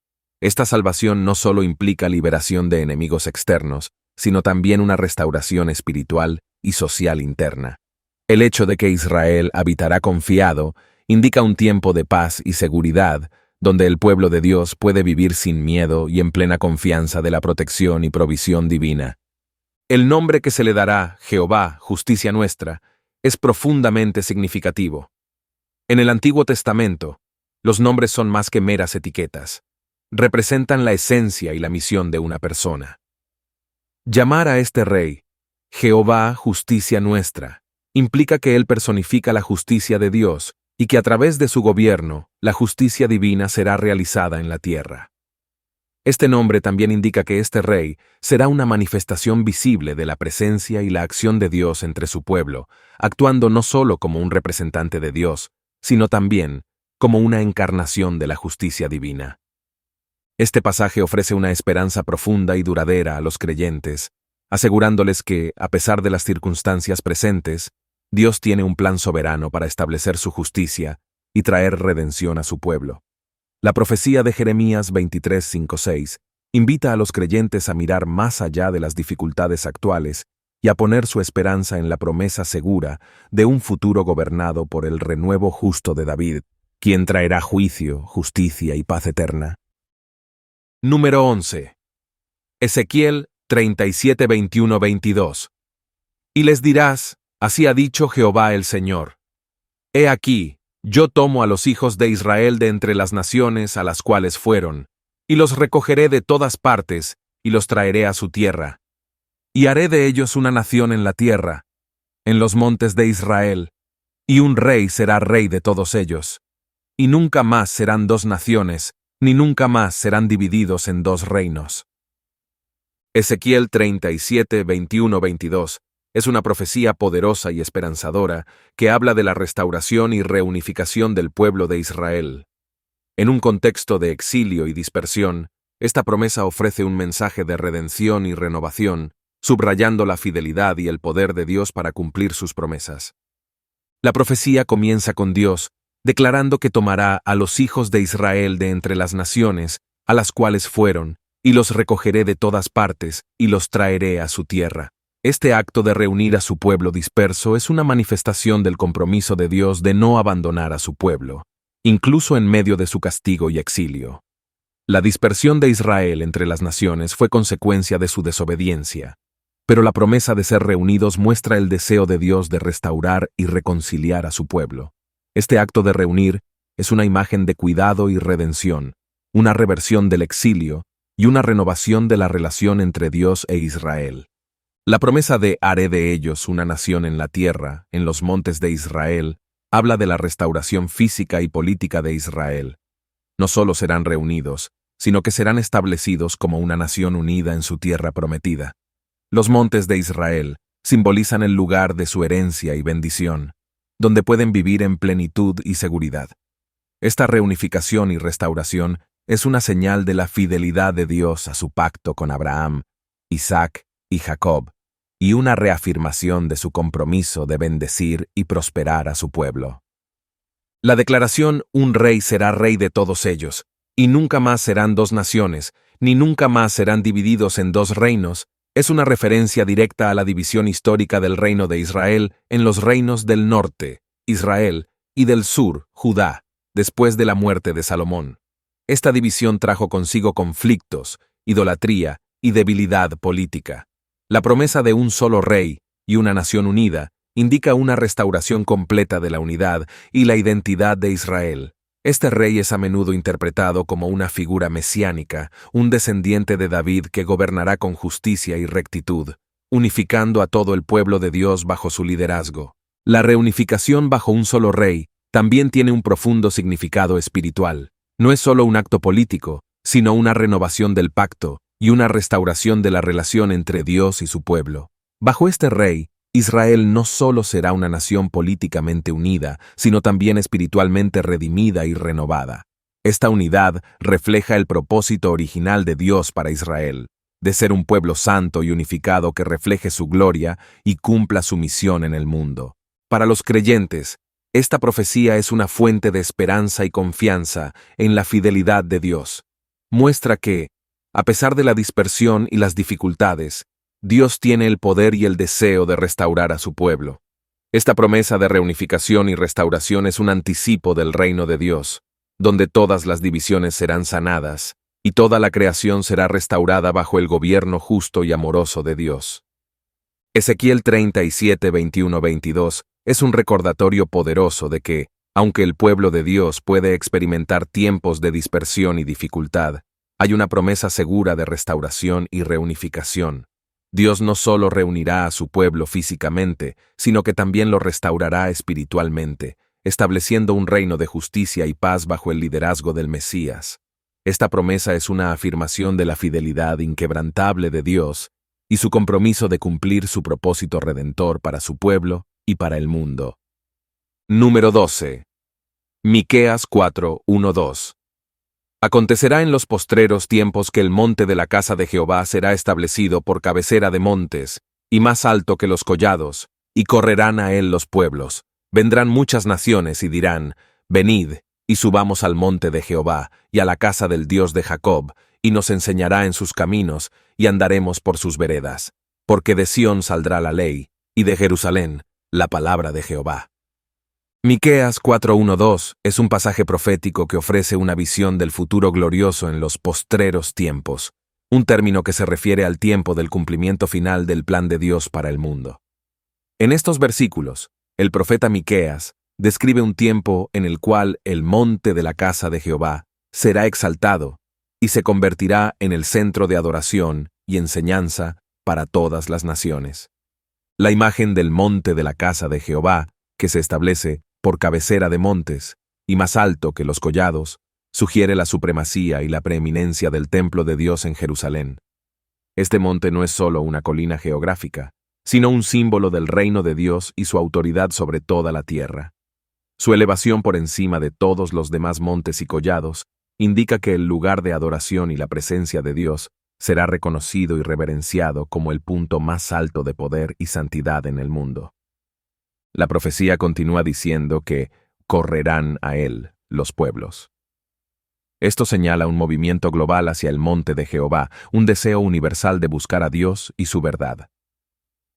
Esta salvación no solo implica liberación de enemigos externos, sino también una restauración espiritual y social interna. El hecho de que Israel habitará confiado indica un tiempo de paz y seguridad, donde el pueblo de Dios puede vivir sin miedo y en plena confianza de la protección y provisión divina. El nombre que se le dará, Jehová, justicia nuestra, es profundamente significativo. En el Antiguo Testamento, los nombres son más que meras etiquetas. Representan la esencia y la misión de una persona. Llamar a este rey, Jehová, justicia nuestra, implica que él personifica la justicia de Dios y que a través de su gobierno, la justicia divina será realizada en la tierra. Este nombre también indica que este rey será una manifestación visible de la presencia y la acción de Dios entre su pueblo, actuando no solo como un representante de Dios, sino también como una encarnación de la justicia divina. Este pasaje ofrece una esperanza profunda y duradera a los creyentes, asegurándoles que, a pesar de las circunstancias presentes, Dios tiene un plan soberano para establecer su justicia y traer redención a su pueblo. La profecía de Jeremías 23:5-6 invita a los creyentes a mirar más allá de las dificultades actuales y a poner su esperanza en la promesa segura de un futuro gobernado por el renuevo justo de David, quien traerá juicio, justicia y paz eterna. Número 11. Ezequiel 37:21-22. Y les dirás, así ha dicho Jehová el Señor. He aquí, yo tomo a los hijos de Israel de entre las naciones a las cuales fueron, y los recogeré de todas partes, y los traeré a su tierra. Y haré de ellos una nación en la tierra, en los montes de Israel, y un rey será rey de todos ellos. Y nunca más serán dos naciones, ni nunca más serán divididos en dos reinos. Ezequiel 37:21-22 es una profecía poderosa y esperanzadora que habla de la restauración y reunificación del pueblo de Israel. En un contexto de exilio y dispersión, esta promesa ofrece un mensaje de redención y renovación, subrayando la fidelidad y el poder de Dios para cumplir sus promesas. La profecía comienza con Dios, declarando que tomará a los hijos de Israel de entre las naciones, a las cuales fueron, y los recogeré de todas partes, y los traeré a su tierra. Este acto de reunir a su pueblo disperso es una manifestación del compromiso de Dios de no abandonar a su pueblo, incluso en medio de su castigo y exilio. La dispersión de Israel entre las naciones fue consecuencia de su desobediencia, pero la promesa de ser reunidos muestra el deseo de Dios de restaurar y reconciliar a su pueblo. Este acto de reunir es una imagen de cuidado y redención, una reversión del exilio y una renovación de la relación entre Dios e Israel. La promesa de haré de ellos una nación en la tierra, en los montes de Israel, habla de la restauración física y política de Israel. No solo serán reunidos, sino que serán establecidos como una nación unida en su tierra prometida. Los montes de Israel simbolizan el lugar de su herencia y bendición, donde pueden vivir en plenitud y seguridad. Esta reunificación y restauración es una señal de la fidelidad de Dios a su pacto con Abraham, Isaac y Jacob, y una reafirmación de su compromiso de bendecir y prosperar a su pueblo. La declaración «un rey será rey de todos ellos», y nunca más serán dos naciones, ni nunca más serán divididos en dos reinos, es una referencia directa a la división histórica del reino de Israel en los reinos del norte, Israel, y del sur, Judá, después de la muerte de Salomón. Esta división trajo consigo conflictos, idolatría y debilidad política. La promesa de un solo rey y una nación unida indica una restauración completa de la unidad y la identidad de Israel. Este rey es a menudo interpretado como una figura mesiánica, un descendiente de David que gobernará con justicia y rectitud, unificando a todo el pueblo de Dios bajo su liderazgo. La reunificación bajo un solo rey también tiene un profundo significado espiritual. No es solo un acto político, sino una renovación del pacto y una restauración de la relación entre Dios y su pueblo. Bajo este rey, Israel no solo será una nación políticamente unida, sino también espiritualmente redimida y renovada. Esta unidad refleja el propósito original de Dios para Israel, de ser un pueblo santo y unificado que refleje su gloria y cumpla su misión en el mundo. Para los creyentes, esta profecía es una fuente de esperanza y confianza en la fidelidad de Dios. Muestra que, a pesar de la dispersión y las dificultades, Dios tiene el poder y el deseo de restaurar a su pueblo. Esta promesa de reunificación y restauración es un anticipo del reino de Dios, donde todas las divisiones serán sanadas y toda la creación será restaurada bajo el gobierno justo y amoroso de Dios. Ezequiel 37, 21-22 es un recordatorio poderoso de que, aunque el pueblo de Dios puede experimentar tiempos de dispersión y dificultad, hay una promesa segura de restauración y reunificación. Dios no solo reunirá a su pueblo físicamente, sino que también lo restaurará espiritualmente, estableciendo un reino de justicia y paz bajo el liderazgo del Mesías. Esta promesa es una afirmación de la fidelidad inquebrantable de Dios y su compromiso de cumplir su propósito redentor para su pueblo y para el mundo. Número 12. Miqueas 4, 1-2. Acontecerá en los postreros tiempos que el monte de la casa de Jehová será establecido por cabecera de montes, y más alto que los collados, y correrán a él los pueblos. Vendrán muchas naciones y dirán, venid, y subamos al monte de Jehová, y a la casa del Dios de Jacob, y nos enseñará en sus caminos, y andaremos por sus veredas. Porque de Sión saldrá la ley, y de Jerusalén la palabra de Jehová. Miqueas 4:1-2 es un pasaje profético que ofrece una visión del futuro glorioso en los postreros tiempos, un término que se refiere al tiempo del cumplimiento final del plan de Dios para el mundo. En estos versículos, el profeta Miqueas describe un tiempo en el cual el monte de la casa de Jehová será exaltado y se convertirá en el centro de adoración y enseñanza para todas las naciones. La imagen del monte de la casa de Jehová, que se establece por cabecera de montes, y más alto que los collados, sugiere la supremacía y la preeminencia del templo de Dios en Jerusalén. Este monte no es solo una colina geográfica, sino un símbolo del reino de Dios y su autoridad sobre toda la tierra. Su elevación por encima de todos los demás montes y collados indica que el lugar de adoración y la presencia de Dios será reconocido y reverenciado como el punto más alto de poder y santidad en el mundo. La profecía continúa diciendo que correrán a él los pueblos. Esto señala un movimiento global hacia el monte de Jehová, un deseo universal de buscar a Dios y su verdad.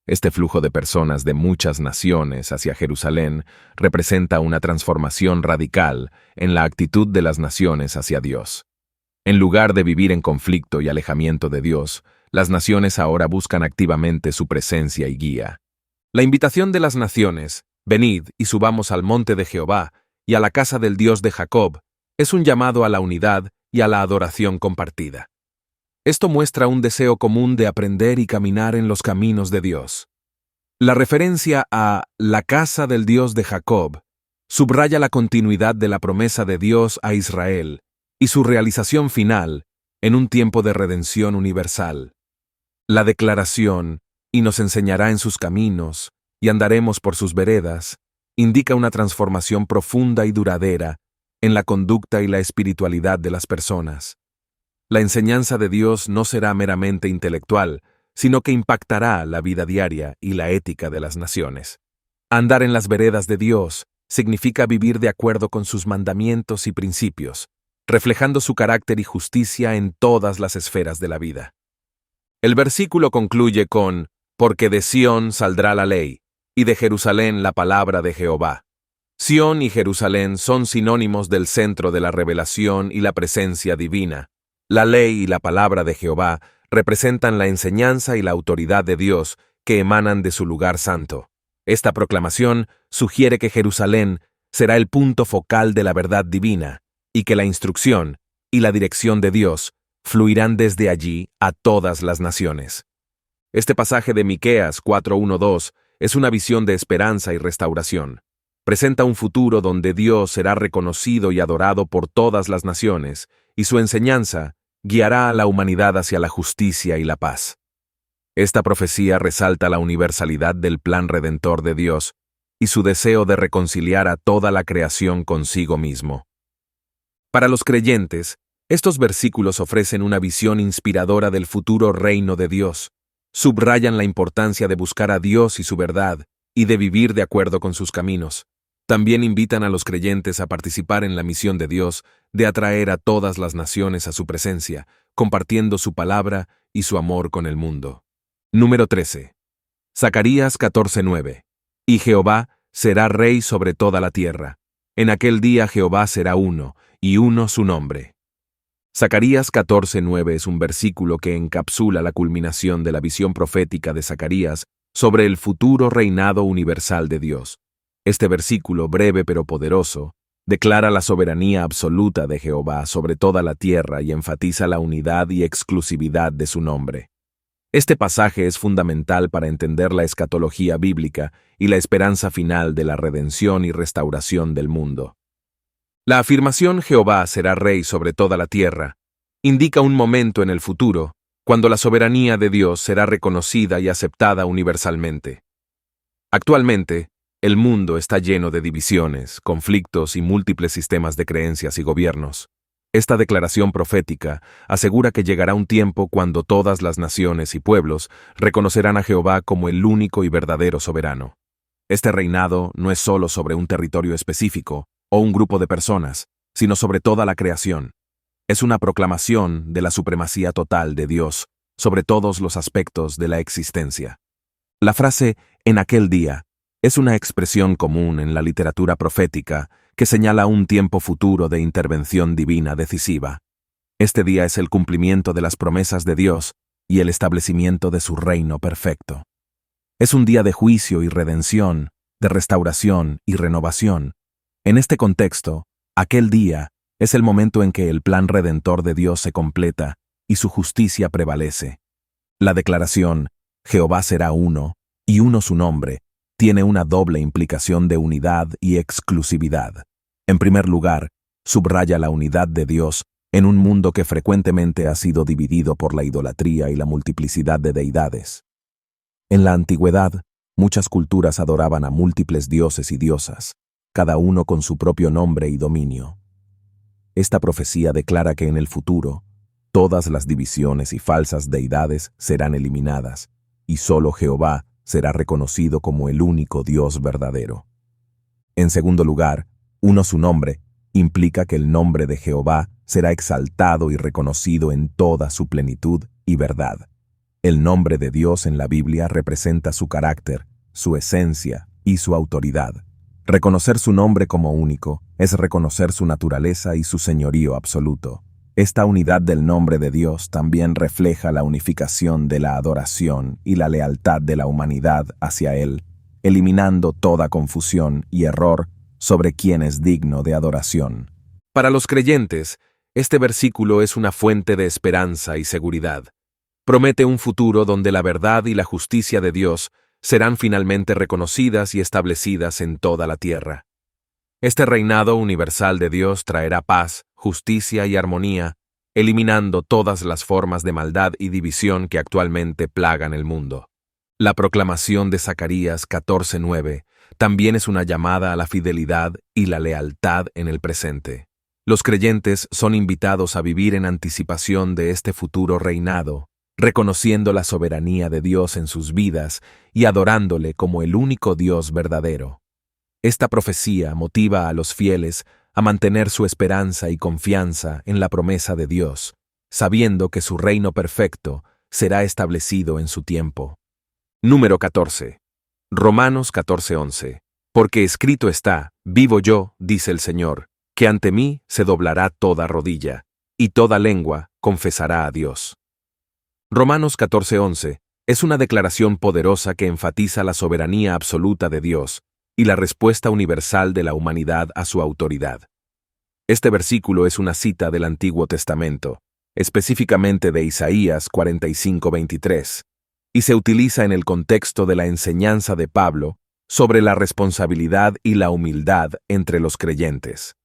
Este flujo de personas de muchas naciones hacia Jerusalén representa una transformación radical en la actitud de las naciones hacia Dios. En lugar de vivir en conflicto y alejamiento de Dios, las naciones ahora buscan activamente su presencia y guía. La invitación de las naciones, venid y subamos al monte de Jehová y a la casa del Dios de Jacob, es un llamado a la unidad y a la adoración compartida. Esto muestra un deseo común de aprender y caminar en los caminos de Dios. La referencia a la casa del Dios de Jacob subraya la continuidad de la promesa de Dios a Israel y su realización final en un tiempo de redención universal. La declaración, y nos enseñará en sus caminos, y andaremos por sus veredas, indica una transformación profunda y duradera en la conducta y la espiritualidad de las personas. La enseñanza de Dios no será meramente intelectual, sino que impactará la vida diaria y la ética de las naciones. Andar en las veredas de Dios significa vivir de acuerdo con sus mandamientos y principios, reflejando su carácter y justicia en todas las esferas de la vida. El versículo concluye con: porque de Sión saldrá la ley, y de Jerusalén la palabra de Jehová. Sión y Jerusalén son sinónimos del centro de la revelación y la presencia divina. La ley y la palabra de Jehová representan la enseñanza y la autoridad de Dios que emanan de su lugar santo. Esta proclamación sugiere que Jerusalén será el punto focal de la verdad divina y que la instrucción y la dirección de Dios fluirán desde allí a todas las naciones. Este pasaje de Miqueas 4:1-2 es una visión de esperanza y restauración. Presenta un futuro donde Dios será reconocido y adorado por todas las naciones, y su enseñanza guiará a la humanidad hacia la justicia y la paz. Esta profecía resalta la universalidad del plan redentor de Dios y su deseo de reconciliar a toda la creación consigo mismo. Para los creyentes, estos versículos ofrecen una visión inspiradora del futuro reino de Dios. Subrayan la importancia de buscar a Dios y su verdad, y de vivir de acuerdo con sus caminos. También invitan a los creyentes a participar en la misión de Dios de atraer a todas las naciones a su presencia, compartiendo su palabra y su amor con el mundo. Número 13. Zacarías 14:9. Y Jehová será rey sobre toda la tierra. En aquel día Jehová será uno, y uno su nombre. Zacarías 14:9 es un versículo que encapsula la culminación de la visión profética de Zacarías sobre el futuro reinado universal de Dios. Este versículo, breve pero poderoso, declara la soberanía absoluta de Jehová sobre toda la tierra y enfatiza la unidad y exclusividad de su nombre. Este pasaje es fundamental para entender la escatología bíblica y la esperanza final de la redención y restauración del mundo. La afirmación Jehová será rey sobre toda la tierra indica un momento en el futuro cuando la soberanía de Dios será reconocida y aceptada universalmente. Actualmente, el mundo está lleno de divisiones, conflictos y múltiples sistemas de creencias y gobiernos. Esta declaración profética asegura que llegará un tiempo cuando todas las naciones y pueblos reconocerán a Jehová como el único y verdadero soberano. Este reinado no es solo sobre un territorio específico o un grupo de personas, sino sobre toda la creación. Es una proclamación de la supremacía total de Dios sobre todos los aspectos de la existencia. La frase «en aquel día» es una expresión común en la literatura profética que señala un tiempo futuro de intervención divina decisiva. Este día es el cumplimiento de las promesas de Dios y el establecimiento de su reino perfecto. Es un día de juicio y redención, de restauración y renovación. En este contexto, aquel día es el momento en que el plan redentor de Dios se completa y su justicia prevalece. La declaración, Jehová será uno, y uno su nombre, tiene una doble implicación de unidad y exclusividad. En primer lugar, subraya la unidad de Dios en un mundo que frecuentemente ha sido dividido por la idolatría y la multiplicidad de deidades. En la antigüedad, muchas culturas adoraban a múltiples dioses y diosas, cada uno con su propio nombre y dominio. Esta profecía declara que en el futuro, todas las divisiones y falsas deidades serán eliminadas, y solo Jehová será reconocido como el único Dios verdadero. En segundo lugar, uno su nombre implica que el nombre de Jehová será exaltado y reconocido en toda su plenitud y verdad. El nombre de Dios en la Biblia representa su carácter, su esencia y su autoridad. Reconocer su nombre como único es reconocer su naturaleza y su señorío absoluto. Esta unidad del nombre de Dios también refleja la unificación de la adoración y la lealtad de la humanidad hacia Él, eliminando toda confusión y error sobre quién es digno de adoración. Para los creyentes, este versículo es una fuente de esperanza y seguridad. Promete un futuro donde la verdad y la justicia de Dios serán finalmente reconocidas y establecidas en toda la tierra. Este reinado universal de Dios traerá paz, justicia y armonía, eliminando todas las formas de maldad y división que actualmente plagan el mundo. La proclamación de Zacarías 14:9 también es una llamada a la fidelidad y la lealtad en el presente. Los creyentes son invitados a vivir en anticipación de este futuro reinado, reconociendo la soberanía de Dios en sus vidas y adorándole como el único Dios verdadero. Esta profecía motiva a los fieles a mantener su esperanza y confianza en la promesa de Dios, sabiendo que su reino perfecto será establecido en su tiempo. Número 14. Romanos 14:11. Porque escrito está, vivo yo, dice el Señor, que ante mí se doblará toda rodilla, y toda lengua confesará a Dios. Romanos 14:11 es una declaración poderosa que enfatiza la soberanía absoluta de Dios y la respuesta universal de la humanidad a su autoridad. Este versículo es una cita del Antiguo Testamento, específicamente de Isaías 45:23, y se utiliza en el contexto de la enseñanza de Pablo sobre la responsabilidad y la humildad entre los creyentes.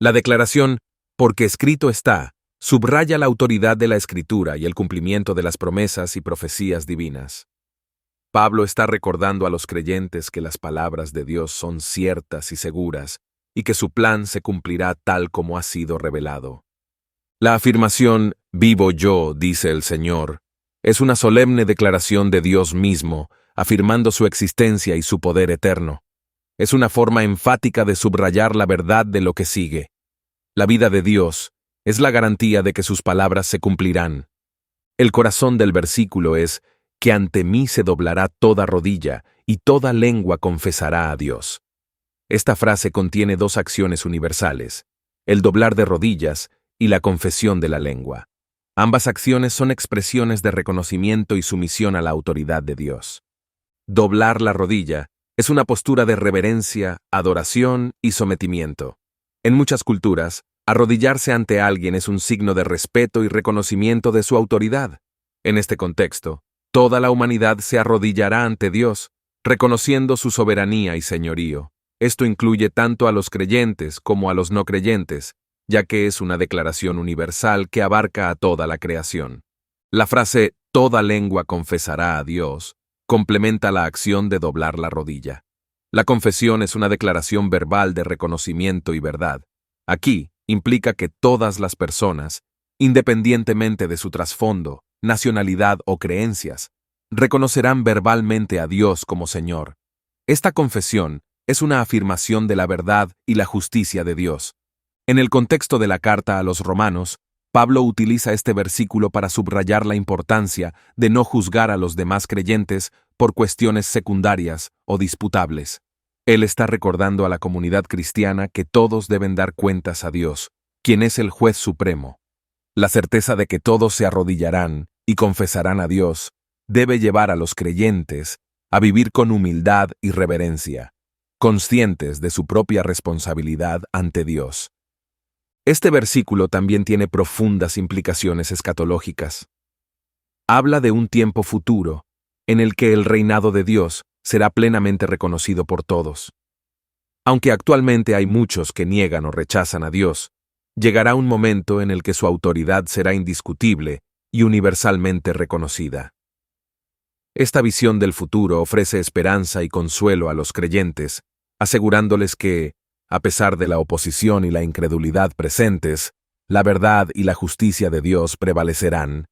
La declaración, porque escrito está, subraya la autoridad de la Escritura y el cumplimiento de las promesas y profecías divinas. Pablo está recordando a los creyentes que las palabras de Dios son ciertas y seguras, y que su plan se cumplirá tal como ha sido revelado. La afirmación, vivo yo, dice el Señor, es una solemne declaración de Dios mismo, afirmando su existencia y su poder eterno. Es una forma enfática de subrayar la verdad de lo que sigue. La vida de Dios es la garantía de que sus palabras se cumplirán. El corazón del versículo es que ante mí se doblará toda rodilla y toda lengua confesará a Dios. Esta frase contiene dos acciones universales, el doblar de rodillas y la confesión de la lengua. Ambas acciones son expresiones de reconocimiento y sumisión a la autoridad de Dios. Doblar la rodilla es una postura de reverencia, adoración y sometimiento. En muchas culturas, arrodillarse ante alguien es un signo de respeto y reconocimiento de su autoridad. En este contexto, toda la humanidad se arrodillará ante Dios, reconociendo su soberanía y señorío. Esto incluye tanto a los creyentes como a los no creyentes, ya que es una declaración universal que abarca a toda la creación. La frase «toda lengua confesará a Dios» complementa la acción de doblar la rodilla. La confesión es una declaración verbal de reconocimiento y verdad. Aquí implica que todas las personas, independientemente de su trasfondo, nacionalidad o creencias, reconocerán verbalmente a Dios como Señor. Esta confesión es una afirmación de la verdad y la justicia de Dios. En el contexto de la carta a los romanos, Pablo utiliza este versículo para subrayar la importancia de no juzgar a los demás creyentes por cuestiones secundarias o disputables. Él está recordando a la comunidad cristiana que todos deben dar cuentas a Dios, quien es el juez supremo. La certeza de que todos se arrodillarán y confesarán a Dios debe llevar a los creyentes a vivir con humildad y reverencia, conscientes de su propia responsabilidad ante Dios. Este versículo también tiene profundas implicaciones escatológicas. Habla de un tiempo futuro, en el que el reinado de Dios será plenamente reconocido por todos. Aunque actualmente hay muchos que niegan o rechazan a Dios, llegará un momento en el que su autoridad será indiscutible y universalmente reconocida. Esta visión del futuro ofrece esperanza y consuelo a los creyentes, asegurándoles que, a pesar de la oposición y la incredulidad presentes, la verdad y la justicia de Dios prevalecerán.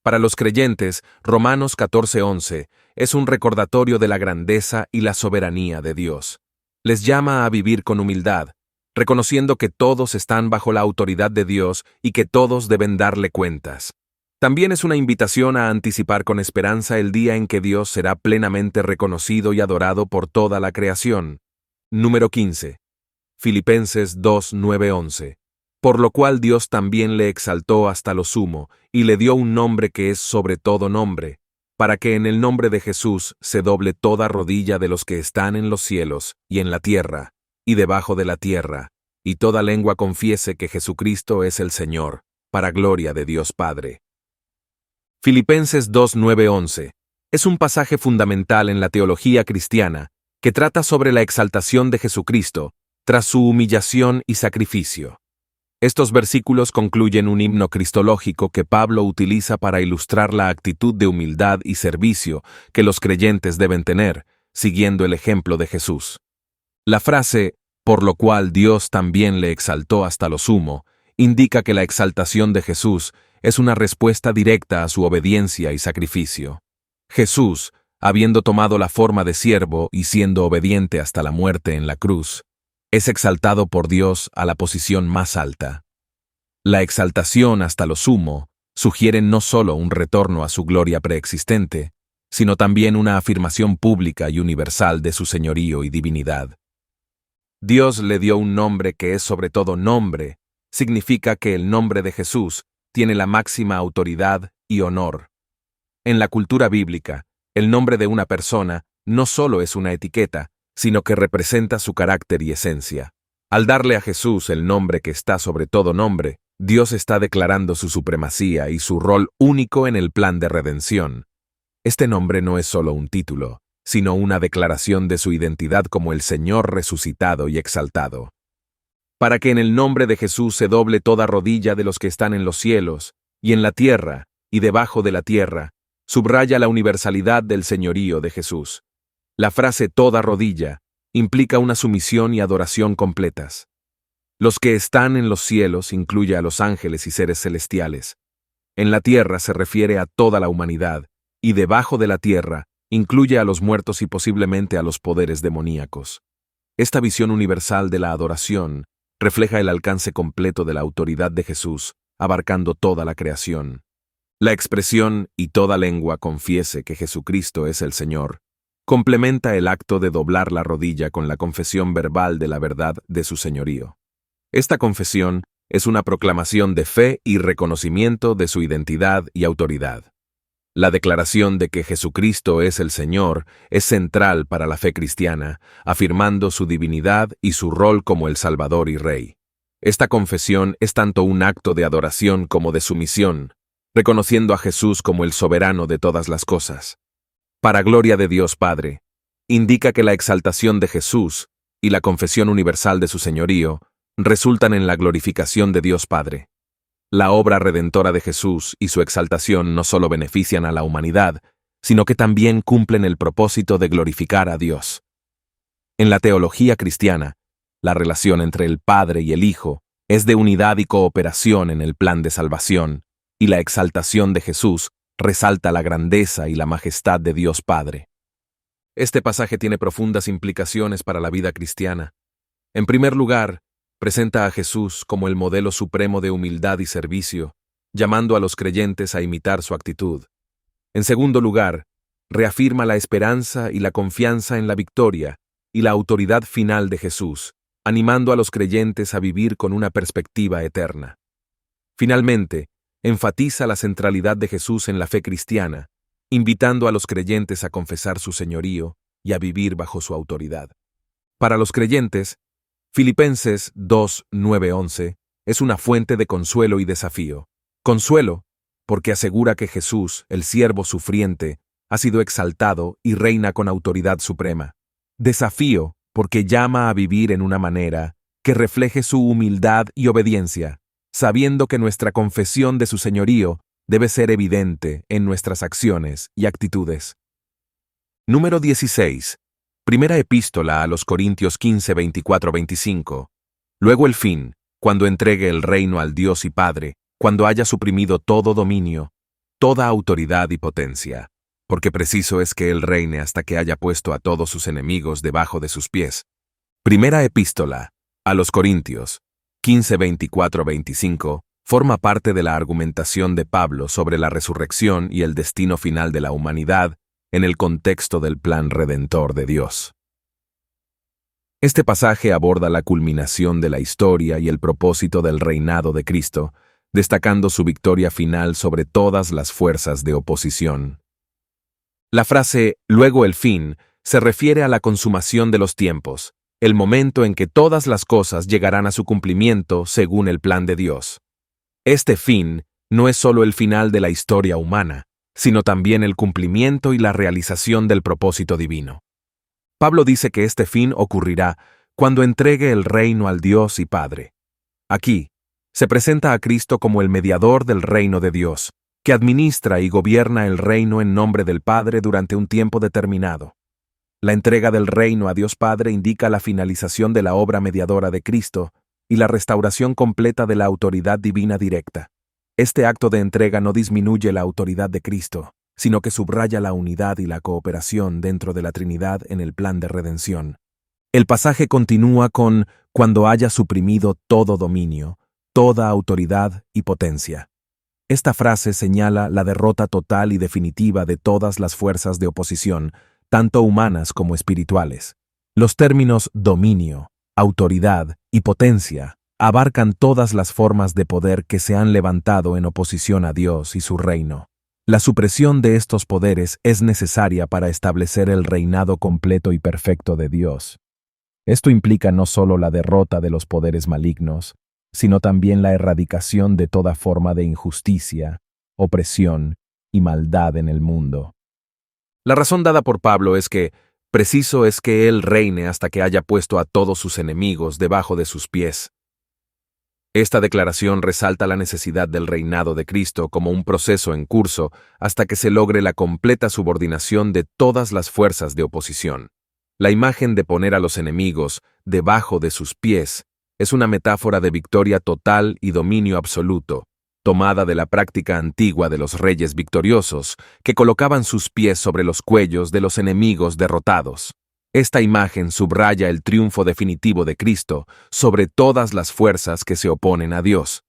Para los creyentes, Romanos 14:11 es un recordatorio de la grandeza y la soberanía de Dios. Les llama a vivir con humildad, reconociendo que todos están bajo la autoridad de Dios y que todos deben darle cuentas. También es una invitación a anticipar con esperanza el día en que Dios será plenamente reconocido y adorado por toda la creación. Número 15. Filipenses 2:9-11. Por lo cual Dios también le exaltó hasta lo sumo, y le dio un nombre que es sobre todo nombre, para que en el nombre de Jesús se doble toda rodilla de los que están en los cielos, y en la tierra, y debajo de la tierra, y toda lengua confiese que Jesucristo es el Señor, para gloria de Dios Padre. Filipenses 2:9-11 es un pasaje fundamental en la teología cristiana que trata sobre la exaltación de Jesucristo tras su humillación y sacrificio. Estos versículos concluyen un himno cristológico que Pablo utiliza para ilustrar la actitud de humildad y servicio que los creyentes deben tener, siguiendo el ejemplo de Jesús. La frase, por lo cual Dios también le exaltó hasta lo sumo, indica que la exaltación de Jesús es una respuesta directa a su obediencia y sacrificio. Jesús, habiendo tomado la forma de siervo y siendo obediente hasta la muerte en la cruz, es exaltado por Dios a la posición más alta. La exaltación hasta lo sumo sugiere no solo un retorno a su gloria preexistente, sino también una afirmación pública y universal de su señorío y divinidad. Dios le dio un nombre que es sobre todo nombre, significa que el nombre de Jesús tiene la máxima autoridad y honor. En la cultura bíblica, el nombre de una persona no solo es una etiqueta, sino que representa su carácter y esencia. Al darle a Jesús el nombre que está sobre todo nombre, Dios está declarando su supremacía y su rol único en el plan de redención. Este nombre no es solo un título, sino una declaración de su identidad como el Señor resucitado y exaltado. Para que en el nombre de Jesús se doble toda rodilla de los que están en los cielos, y en la tierra, y debajo de la tierra, subraya la universalidad del señorío de Jesús. La frase toda rodilla implica una sumisión y adoración completas. Los que están en los cielos incluye a los ángeles y seres celestiales. En la tierra se refiere a toda la humanidad, y debajo de la tierra incluye a los muertos y posiblemente a los poderes demoníacos. Esta visión universal de la adoración refleja el alcance completo de la autoridad de Jesús, abarcando toda la creación. La expresión «y toda lengua confiese que Jesucristo es el Señor» complementa el acto de doblar la rodilla con la confesión verbal de la verdad de su señorío. Esta confesión es una proclamación de fe y reconocimiento de su identidad y autoridad. La declaración de que Jesucristo es el Señor es central para la fe cristiana, afirmando su divinidad y su rol como el Salvador y Rey. Esta confesión es tanto un acto de adoración como de sumisión, reconociendo a Jesús como el soberano de todas las cosas. Para gloria de Dios Padre, indica que la exaltación de Jesús y la confesión universal de su señorío resultan en la glorificación de Dios Padre. La obra redentora de Jesús y su exaltación no solo benefician a la humanidad, sino que también cumplen el propósito de glorificar a Dios. En la teología cristiana, la relación entre el Padre y el Hijo es de unidad y cooperación en el plan de salvación, y la exaltación de Jesús resalta la grandeza y la majestad de Dios Padre. Este pasaje tiene profundas implicaciones para la vida cristiana. En primer lugar, presenta a Jesús como el modelo supremo de humildad y servicio, llamando a los creyentes a imitar su actitud. En segundo lugar, reafirma la esperanza y la confianza en la victoria y la autoridad final de Jesús, animando a los creyentes a vivir con una perspectiva eterna. Finalmente, enfatiza la centralidad de Jesús en la fe cristiana, invitando a los creyentes a confesar su señorío y a vivir bajo su autoridad. Para los creyentes, Filipenses 2:9-11 es una fuente de consuelo y desafío. Consuelo, porque asegura que Jesús, el siervo sufriente, ha sido exaltado y reina con autoridad suprema. Desafío, porque llama a vivir en una manera que refleje su humildad y obediencia, sabiendo que nuestra confesión de su señorío debe ser evidente en nuestras acciones y actitudes. Número 16. Primera epístola a los Corintios 15:24-25. Luego el fin, cuando entregue el reino al Dios y Padre, cuando haya suprimido todo dominio, toda autoridad y potencia, porque preciso es que Él reine hasta que haya puesto a todos sus enemigos debajo de sus pies. Primera epístola a los Corintios 15:24-25 forma parte de la argumentación de Pablo sobre la resurrección y el destino final de la humanidad en el contexto del plan redentor de Dios. Este pasaje aborda la culminación de la historia y el propósito del reinado de Cristo, destacando su victoria final sobre todas las fuerzas de oposición. La frase «luego el fin» se refiere a la consumación de los tiempos, el momento en que todas las cosas llegarán a su cumplimiento según el plan de Dios. Este fin no es solo el final de la historia humana, sino también el cumplimiento y la realización del propósito divino. Pablo dice que este fin ocurrirá cuando entregue el reino al Dios y Padre. Aquí, se presenta a Cristo como el mediador del reino de Dios, que administra y gobierna el reino en nombre del Padre durante un tiempo determinado. La entrega del reino a Dios Padre indica la finalización de la obra mediadora de Cristo y la restauración completa de la autoridad divina directa. Este acto de entrega no disminuye la autoridad de Cristo, sino que subraya la unidad y la cooperación dentro de la Trinidad en el plan de redención. El pasaje continúa con «cuando haya suprimido todo dominio, toda autoridad y potencia». Esta frase señala la derrota total y definitiva de todas las fuerzas de oposición, tanto humanas como espirituales. Los términos dominio, autoridad y potencia abarcan todas las formas de poder que se han levantado en oposición a Dios y su reino. La supresión de estos poderes es necesaria para establecer el reinado completo y perfecto de Dios. Esto implica no solo la derrota de los poderes malignos, sino también la erradicación de toda forma de injusticia, opresión y maldad en el mundo. La razón dada por Pablo es que preciso es que Él reine hasta que haya puesto a todos sus enemigos debajo de sus pies. Esta declaración resalta la necesidad del reinado de Cristo como un proceso en curso hasta que se logre la completa subordinación de todas las fuerzas de oposición. La imagen de poner a los enemigos debajo de sus pies es una metáfora de victoria total y dominio absoluto, tomada de la práctica antigua de los reyes victoriosos, que colocaban sus pies sobre los cuellos de los enemigos derrotados. Esta imagen subraya el triunfo definitivo de Cristo sobre todas las fuerzas que se oponen a Dios.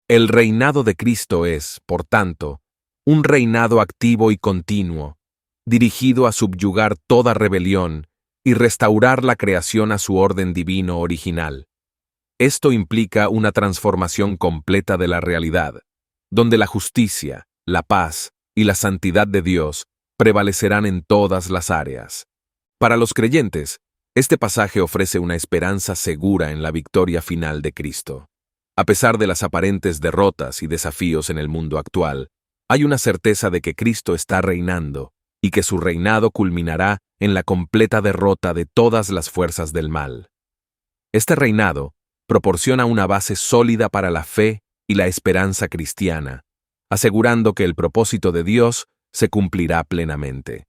El reinado de Cristo es, por tanto, un reinado activo y continuo, dirigido a subyugar toda rebelión y restaurar la creación a su orden divino original. Esto implica una transformación completa de la realidad, donde la justicia, la paz y la santidad de Dios prevalecerán en todas las áreas. Para los creyentes, este pasaje ofrece una esperanza segura en la victoria final de Cristo. A pesar de las aparentes derrotas y desafíos en el mundo actual, hay una certeza de que Cristo está reinando y que su reinado culminará en la completa derrota de todas las fuerzas del mal. Este reinado proporciona una base sólida para la fe y la esperanza cristiana, asegurando que el propósito de Dios se cumplirá plenamente.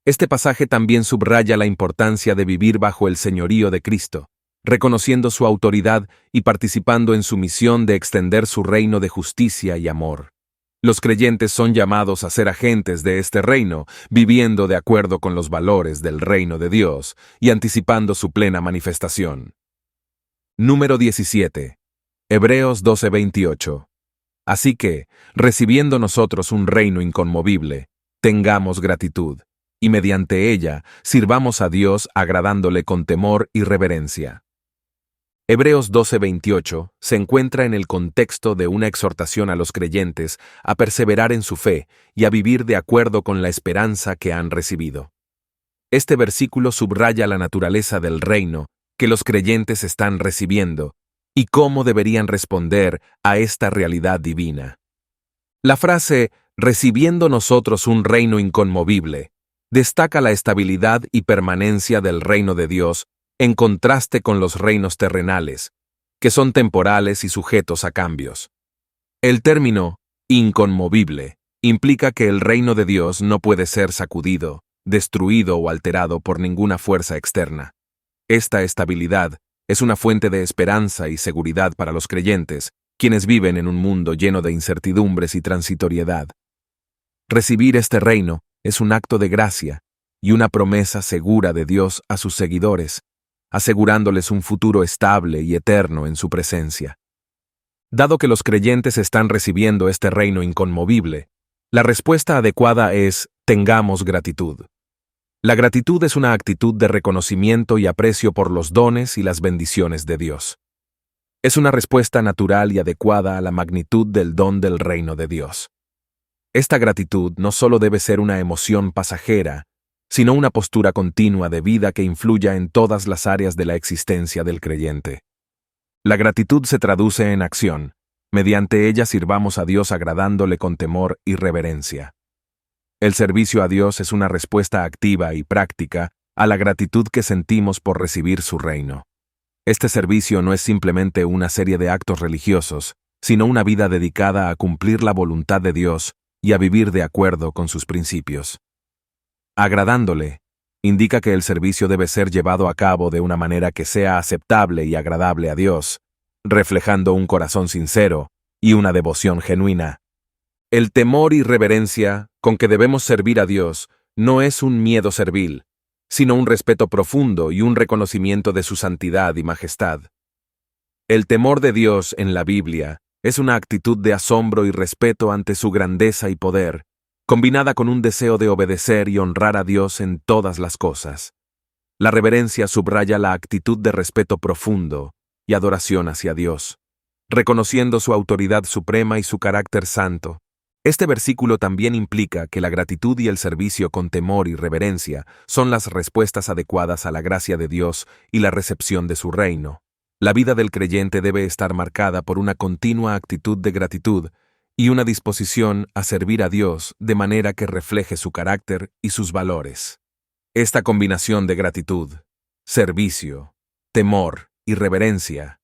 Este pasaje también subraya la importancia de vivir bajo el señorío de Cristo, reconociendo su autoridad y participando en su misión de extender su reino de justicia y amor. Los creyentes son llamados a ser agentes de este reino, viviendo de acuerdo con los valores del reino de Dios y anticipando su plena manifestación. Número 17. Hebreos 12:28. Así que, recibiendo nosotros un reino inconmovible, tengamos gratitud, y mediante ella sirvamos a Dios agradándole con temor y reverencia. Hebreos 12:28 se encuentra en el contexto de una exhortación a los creyentes a perseverar en su fe y a vivir de acuerdo con la esperanza que han recibido. Este versículo subraya la naturaleza del reino que los creyentes están recibiendo y cómo deberían responder a esta realidad divina. La frase «recibiendo nosotros un reino inconmovible» destaca la estabilidad y permanencia del reino de Dios en contraste con los reinos terrenales, que son temporales y sujetos a cambios. El término inconmovible implica que el reino de Dios no puede ser sacudido, destruido o alterado por ninguna fuerza externa. Esta estabilidad es una fuente de esperanza y seguridad para los creyentes, quienes viven en un mundo lleno de incertidumbres y transitoriedad. Recibir este reino es un acto de gracia y una promesa segura de Dios a sus seguidores, asegurándoles un futuro estable y eterno en su presencia. Dado que los creyentes están recibiendo este reino inconmovible, la respuesta adecuada es tengamos gratitud. La gratitud es una actitud de reconocimiento y aprecio por los dones y las bendiciones de Dios. Es una respuesta natural y adecuada a la magnitud del don del reino de Dios. Esta gratitud no solo debe ser una emoción pasajera, sino una postura continua de vida que influya en todas las áreas de la existencia del creyente. La gratitud se traduce en acción. Mediante ella sirvamos a Dios agradándole con temor y reverencia. El servicio a Dios es una respuesta activa y práctica a la gratitud que sentimos por recibir su reino. Este servicio no es simplemente una serie de actos religiosos, sino una vida dedicada a cumplir la voluntad de Dios y a vivir de acuerdo con sus principios. Agradándole indica que el servicio debe ser llevado a cabo de una manera que sea aceptable y agradable a Dios, reflejando un corazón sincero y una devoción genuina. El temor y reverencia con que debemos servir a Dios no es un miedo servil, sino un respeto profundo y un reconocimiento de su santidad y majestad. El temor de Dios en la Biblia es una actitud de asombro y respeto ante su grandeza y poder, combinada con un deseo de obedecer y honrar a Dios en todas las cosas. La reverencia subraya la actitud de respeto profundo y adoración hacia Dios, reconociendo su autoridad suprema y su carácter santo. Este versículo también implica que la gratitud y el servicio con temor y reverencia son las respuestas adecuadas a la gracia de Dios y la recepción de su reino. La vida del creyente debe estar marcada por una continua actitud de gratitud y una disposición a servir a Dios de manera que refleje su carácter y sus valores. Esta combinación de gratitud, servicio, temor y reverencia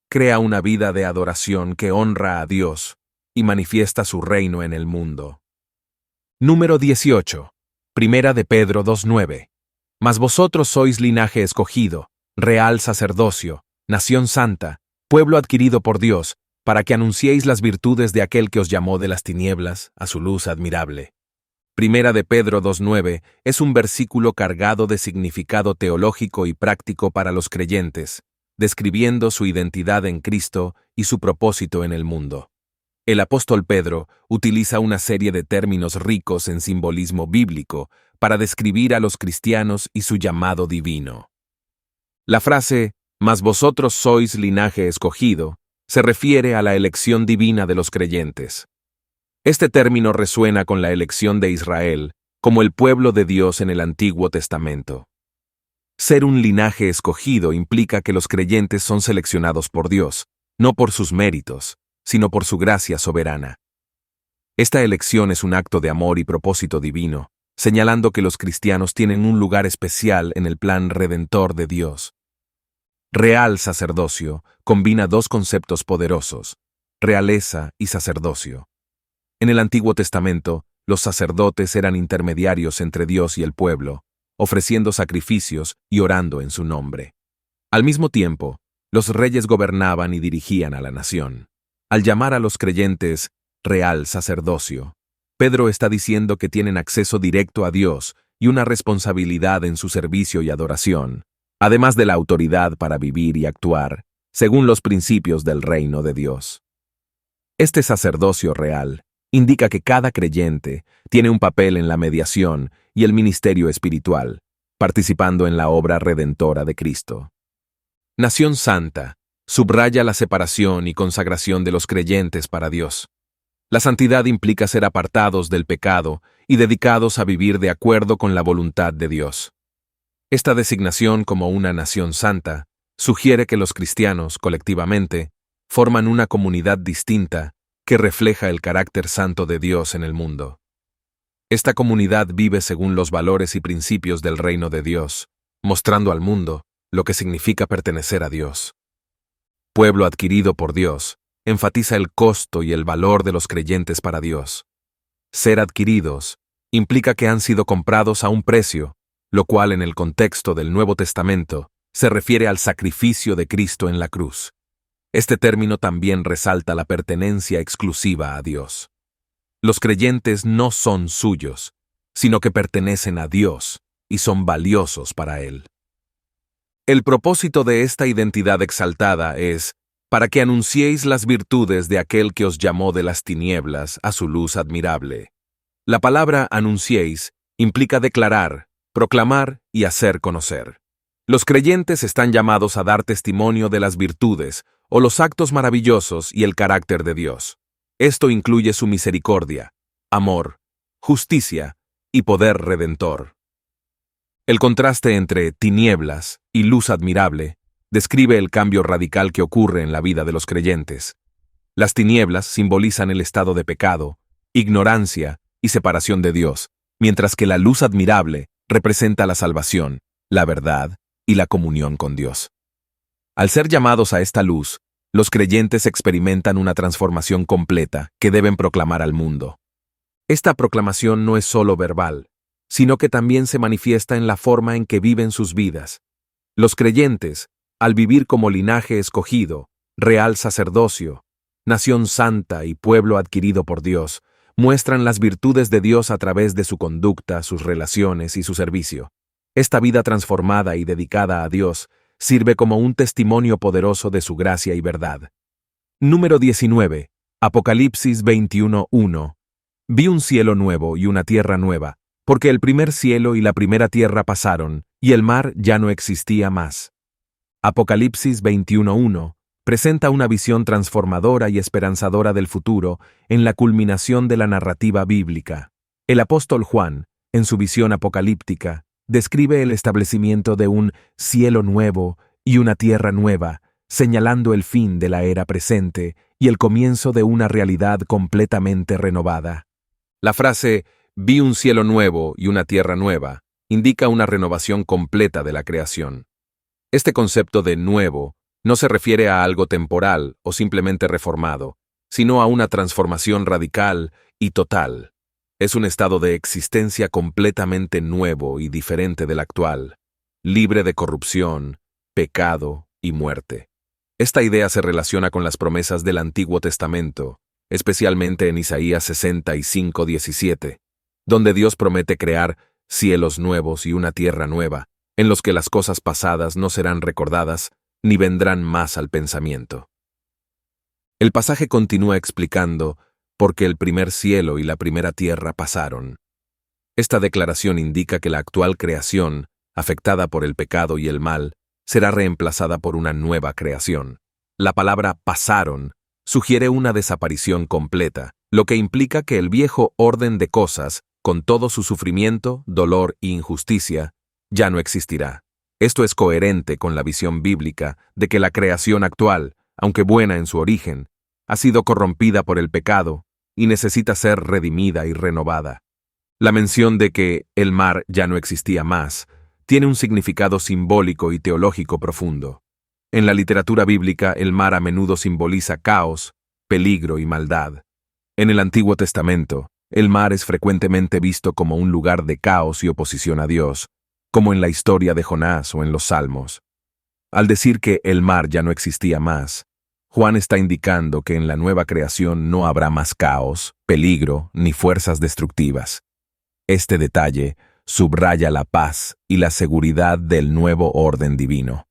crea una vida de adoración que honra a Dios y manifiesta su reino en el mundo. Número 18. Primera de Pedro 2:9. Mas vosotros sois linaje escogido, real sacerdocio, nación santa, pueblo adquirido por Dios, para que anunciéis las virtudes de aquel que os llamó de las tinieblas a su luz admirable. Primera de Pedro 2:9 es un versículo cargado de significado teológico y práctico para los creyentes, describiendo su identidad en Cristo y su propósito en el mundo. El apóstol Pedro utiliza una serie de términos ricos en simbolismo bíblico para describir a los cristianos y su llamado divino. La frase, «Mas vosotros sois linaje escogido», se refiere a la elección divina de los creyentes. Este término resuena con la elección de Israel como el pueblo de Dios en el Antiguo Testamento. Ser un linaje escogido implica que los creyentes son seleccionados por Dios, no por sus méritos, sino por su gracia soberana. Esta elección es un acto de amor y propósito divino, señalando que los cristianos tienen un lugar especial en el plan redentor de Dios. Real sacerdocio combina dos conceptos poderosos, realeza y sacerdocio. En el Antiguo Testamento, los sacerdotes eran intermediarios entre Dios y el pueblo, ofreciendo sacrificios y orando en su nombre. Al mismo tiempo, los reyes gobernaban y dirigían a la nación. Al llamar a los creyentes real sacerdocio, Pedro está diciendo que tienen acceso directo a Dios y una responsabilidad en su servicio y adoración, además de la autoridad para vivir y actuar según los principios del reino de Dios. Este sacerdocio real indica que cada creyente tiene un papel en la mediación y el ministerio espiritual, participando en la obra redentora de Cristo. Nación santa subraya la separación y consagración de los creyentes para Dios. La santidad implica ser apartados del pecado y dedicados a vivir de acuerdo con la voluntad de Dios. Esta designación como una nación santa sugiere que los cristianos, colectivamente, forman una comunidad distinta que refleja el carácter santo de Dios en el mundo. Esta comunidad vive según los valores y principios del reino de Dios, mostrando al mundo lo que significa pertenecer a Dios. Pueblo adquirido por Dios enfatiza el costo y el valor de los creyentes para Dios. Ser adquiridos implica que han sido comprados a un precio, lo cual en el contexto del Nuevo Testamento se refiere al sacrificio de Cristo en la cruz. Este término también resalta la pertenencia exclusiva a Dios. Los creyentes no son suyos, sino que pertenecen a Dios y son valiosos para Él. El propósito de esta identidad exaltada es para que anunciéis las virtudes de aquel que os llamó de las tinieblas a su luz admirable. La palabra anunciéis implica declarar, proclamar y hacer conocer. Los creyentes están llamados a dar testimonio de las virtudes o los actos maravillosos y el carácter de Dios. Esto incluye su misericordia, amor, justicia y poder redentor. El contraste entre tinieblas y luz admirable describe el cambio radical que ocurre en la vida de los creyentes. Las tinieblas simbolizan el estado de pecado, ignorancia y separación de Dios, mientras que la luz admirable representa la salvación, la verdad y la comunión con Dios. Al ser llamados a esta luz, los creyentes experimentan una transformación completa que deben proclamar al mundo. Esta proclamación no es solo verbal, sino que también se manifiesta en la forma en que viven sus vidas. Los creyentes, al vivir como linaje escogido, real sacerdocio, nación santa y pueblo adquirido por Dios, muestran las virtudes de Dios a través de su conducta, sus relaciones y su servicio. Esta vida transformada y dedicada a Dios sirve como un testimonio poderoso de su gracia y verdad. Número 19. Apocalipsis 21:1. Vi un cielo nuevo y una tierra nueva, porque el primer cielo y la primera tierra pasaron, y el mar ya no existía más. Apocalipsis 21:1 presenta una visión transformadora y esperanzadora del futuro en la culminación de la narrativa bíblica. El apóstol Juan, en su visión apocalíptica, describe el establecimiento de un cielo nuevo y una tierra nueva, señalando el fin de la era presente y el comienzo de una realidad completamente renovada. La frase «vi un cielo nuevo y una tierra nueva» indica una renovación completa de la creación. Este concepto de nuevo no se refiere a algo temporal o simplemente reformado, sino a una transformación radical y total. Es un estado de existencia completamente nuevo y diferente del actual, libre de corrupción, pecado y muerte. Esta idea se relaciona con las promesas del Antiguo Testamento, especialmente en Isaías 65:17, donde Dios promete crear cielos nuevos y una tierra nueva, en los que las cosas pasadas no serán recordadas ni vendrán más al pensamiento. El pasaje continúa explicando porque el primer cielo y la primera tierra pasaron. Esta declaración indica que la actual creación, afectada por el pecado y el mal, será reemplazada por una nueva creación. La palabra pasaron sugiere una desaparición completa, lo que implica que el viejo orden de cosas, con todo su sufrimiento, dolor e injusticia, ya no existirá. Esto es coherente con la visión bíblica de que la creación actual, aunque buena en su origen, ha sido corrompida por el pecado y necesita ser redimida y renovada. La mención de que el mar ya no existía más tiene un significado simbólico y teológico profundo. En la literatura bíblica, el mar a menudo simboliza caos, peligro y maldad. En el Antiguo Testamento, el mar es frecuentemente visto como un lugar de caos y oposición a Dios, como en la historia de Jonás o en los Salmos. Al decir que el mar ya no existía más, Juan está indicando que en la nueva creación no habrá más caos, peligro ni fuerzas destructivas. Este detalle subraya la paz y la seguridad del nuevo orden divino.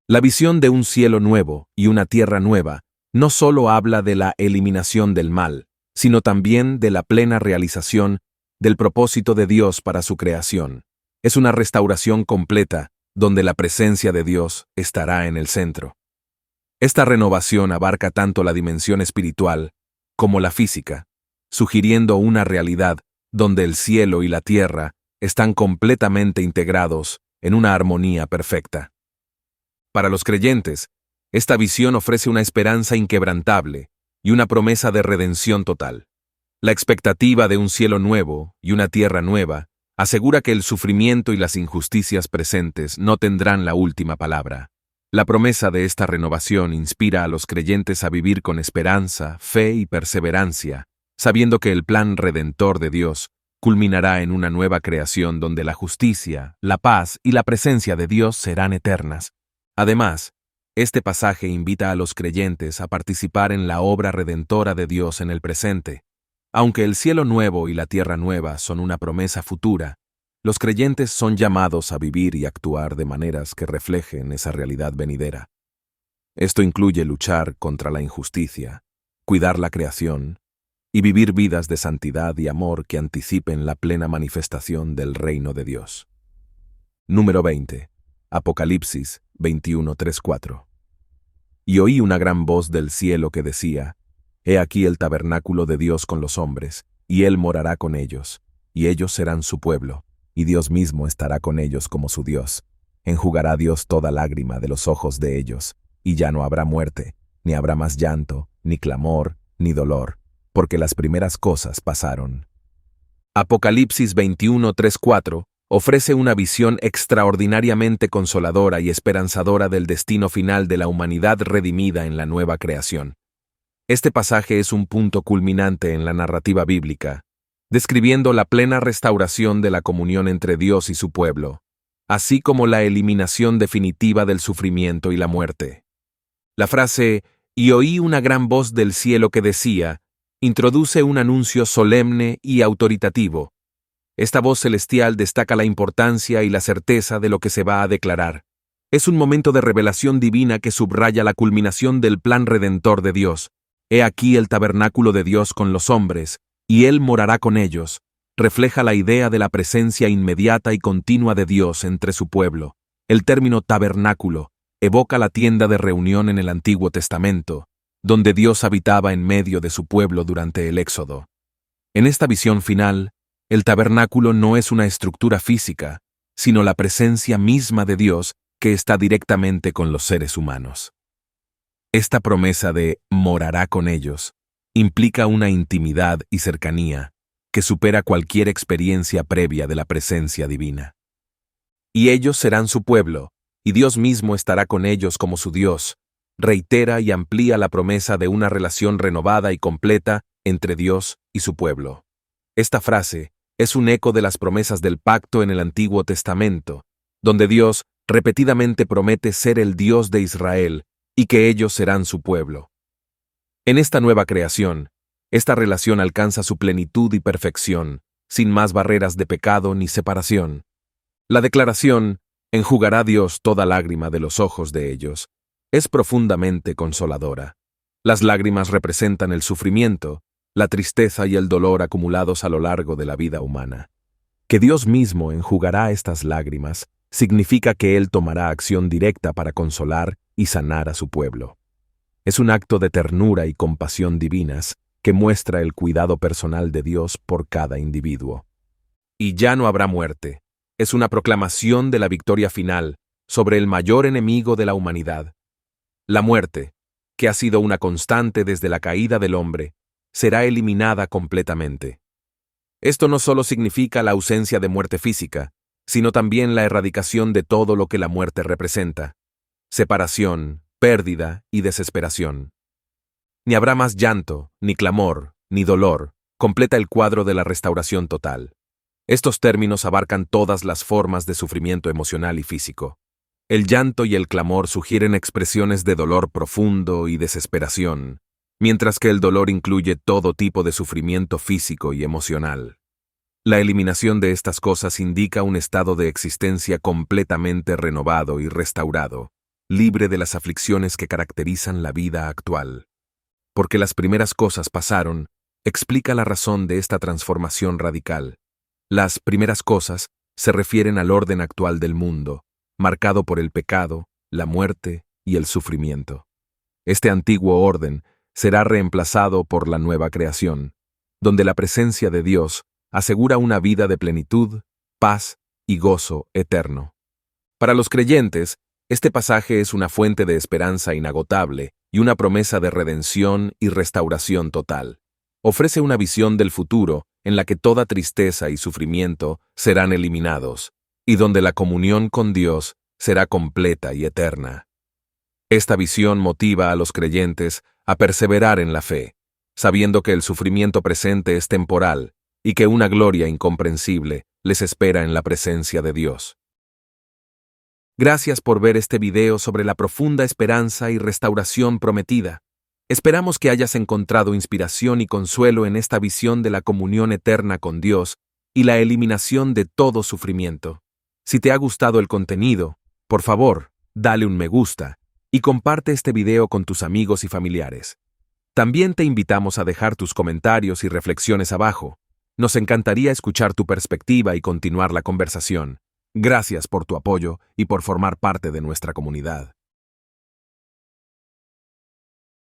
La visión de un cielo nuevo y una tierra nueva no solo habla de la eliminación del mal, sino también de la plena realización del propósito de Dios para su creación. Es una restauración completa, donde la presencia de Dios estará en el centro. Esta renovación abarca tanto la dimensión espiritual como la física, sugiriendo una realidad donde el cielo y la tierra están completamente integrados en una armonía perfecta. Para los creyentes, esta visión ofrece una esperanza inquebrantable y una promesa de redención total. La expectativa de un cielo nuevo y una tierra nueva asegura que el sufrimiento y las injusticias presentes no tendrán la última palabra. La promesa de esta renovación inspira a los creyentes a vivir con esperanza, fe y perseverancia, sabiendo que el plan redentor de Dios culminará en una nueva creación donde la justicia, la paz y la presencia de Dios serán eternas. Además, este pasaje invita a los creyentes a participar en la obra redentora de Dios en el presente. Aunque el cielo nuevo y la tierra nueva son una promesa futura, los creyentes son llamados a vivir y actuar de maneras que reflejen esa realidad venidera. Esto incluye luchar contra la injusticia, cuidar la creación y vivir vidas de santidad y amor que anticipen la plena manifestación del reino de Dios. Número 20. Apocalipsis 21:3-4. Y oí una gran voz del cielo que decía: He aquí el tabernáculo de Dios con los hombres, y Él morará con ellos, y ellos serán su pueblo, y Dios mismo estará con ellos como su Dios. Enjugará Dios toda lágrima de los ojos de ellos, y ya no habrá muerte, ni habrá más llanto, ni clamor, ni dolor, porque las primeras cosas pasaron. Apocalipsis 21:3-4 ofrece una visión extraordinariamente consoladora y esperanzadora del destino final de la humanidad redimida en la nueva creación. Este pasaje es un punto culminante en la narrativa bíblica, describiendo la plena restauración de la comunión entre Dios y su pueblo, así como la eliminación definitiva del sufrimiento y la muerte. La frase «y oí una gran voz del cielo que decía» introduce un anuncio solemne y autoritativo. Esta voz celestial destaca la importancia y la certeza de lo que se va a declarar. Es un momento de revelación divina que subraya la culminación del plan redentor de Dios. He aquí el tabernáculo de Dios con los hombres, y Él morará con ellos. Refleja la idea de la presencia inmediata y continua de Dios entre su pueblo. El término tabernáculo evoca la tienda de reunión en el Antiguo Testamento, donde Dios habitaba en medio de su pueblo durante el Éxodo. En esta visión final, el tabernáculo no es una estructura física, sino la presencia misma de Dios que está directamente con los seres humanos. Esta promesa de «morará con ellos» implica una intimidad y cercanía que supera cualquier experiencia previa de la presencia divina. Y ellos serán su pueblo, y Dios mismo estará con ellos como su Dios. Reitera y amplía la promesa de una relación renovada y completa entre Dios y su pueblo. Esta frase es un eco de las promesas del pacto en el Antiguo Testamento, donde Dios repetidamente promete ser el Dios de Israel y que ellos serán su pueblo. En esta nueva creación, esta relación alcanza su plenitud y perfección, sin más barreras de pecado ni separación. La declaración, «enjugará Dios toda lágrima de los ojos de ellos», es profundamente consoladora. Las lágrimas representan el sufrimiento, la tristeza y el dolor acumulados a lo largo de la vida humana. Que Dios mismo enjugará estas lágrimas significa que Él tomará acción directa para consolar y sanar a su pueblo. Es un acto de ternura y compasión divinas que muestra el cuidado personal de Dios por cada individuo. Y ya no habrá muerte. Es una proclamación de la victoria final sobre el mayor enemigo de la humanidad. La muerte, que ha sido una constante desde la caída del hombre, será eliminada completamente. Esto no solo significa la ausencia de muerte física, sino también la erradicación de todo lo que la muerte representa: separación, pérdida y desesperación. Ni habrá más llanto, ni clamor, ni dolor, completa el cuadro de la restauración total. Estos términos abarcan todas las formas de sufrimiento emocional y físico. El llanto y el clamor sugieren expresiones de dolor profundo y desesperación, mientras que el dolor incluye todo tipo de sufrimiento físico y emocional. La eliminación de estas cosas indica un estado de existencia completamente renovado y restaurado, libre de las aflicciones que caracterizan la vida actual. Porque las primeras cosas pasaron, explica la razón de esta transformación radical. Las primeras cosas se refieren al orden actual del mundo, marcado por el pecado, la muerte y el sufrimiento. Este antiguo orden será reemplazado por la nueva creación, donde la presencia de Dios asegura una vida de plenitud, paz y gozo eterno. Para los creyentes, este pasaje es una fuente de esperanza inagotable y una promesa de redención y restauración total. Ofrece una visión del futuro en la que toda tristeza y sufrimiento serán eliminados, y donde la comunión con Dios será completa y eterna. Esta visión motiva a los creyentes a perseverar en la fe, sabiendo que el sufrimiento presente es temporal y que una gloria incomprensible les espera en la presencia de Dios. Gracias por ver este video sobre la profunda esperanza y restauración prometida. Esperamos que hayas encontrado inspiración y consuelo en esta visión de la comunión eterna con Dios y la eliminación de todo sufrimiento. Si te ha gustado el contenido, por favor, dale un me gusta y comparte este video con tus amigos y familiares. También te invitamos a dejar tus comentarios y reflexiones abajo. Nos encantaría escuchar tu perspectiva y continuar la conversación. Gracias por tu apoyo y por formar parte de nuestra comunidad.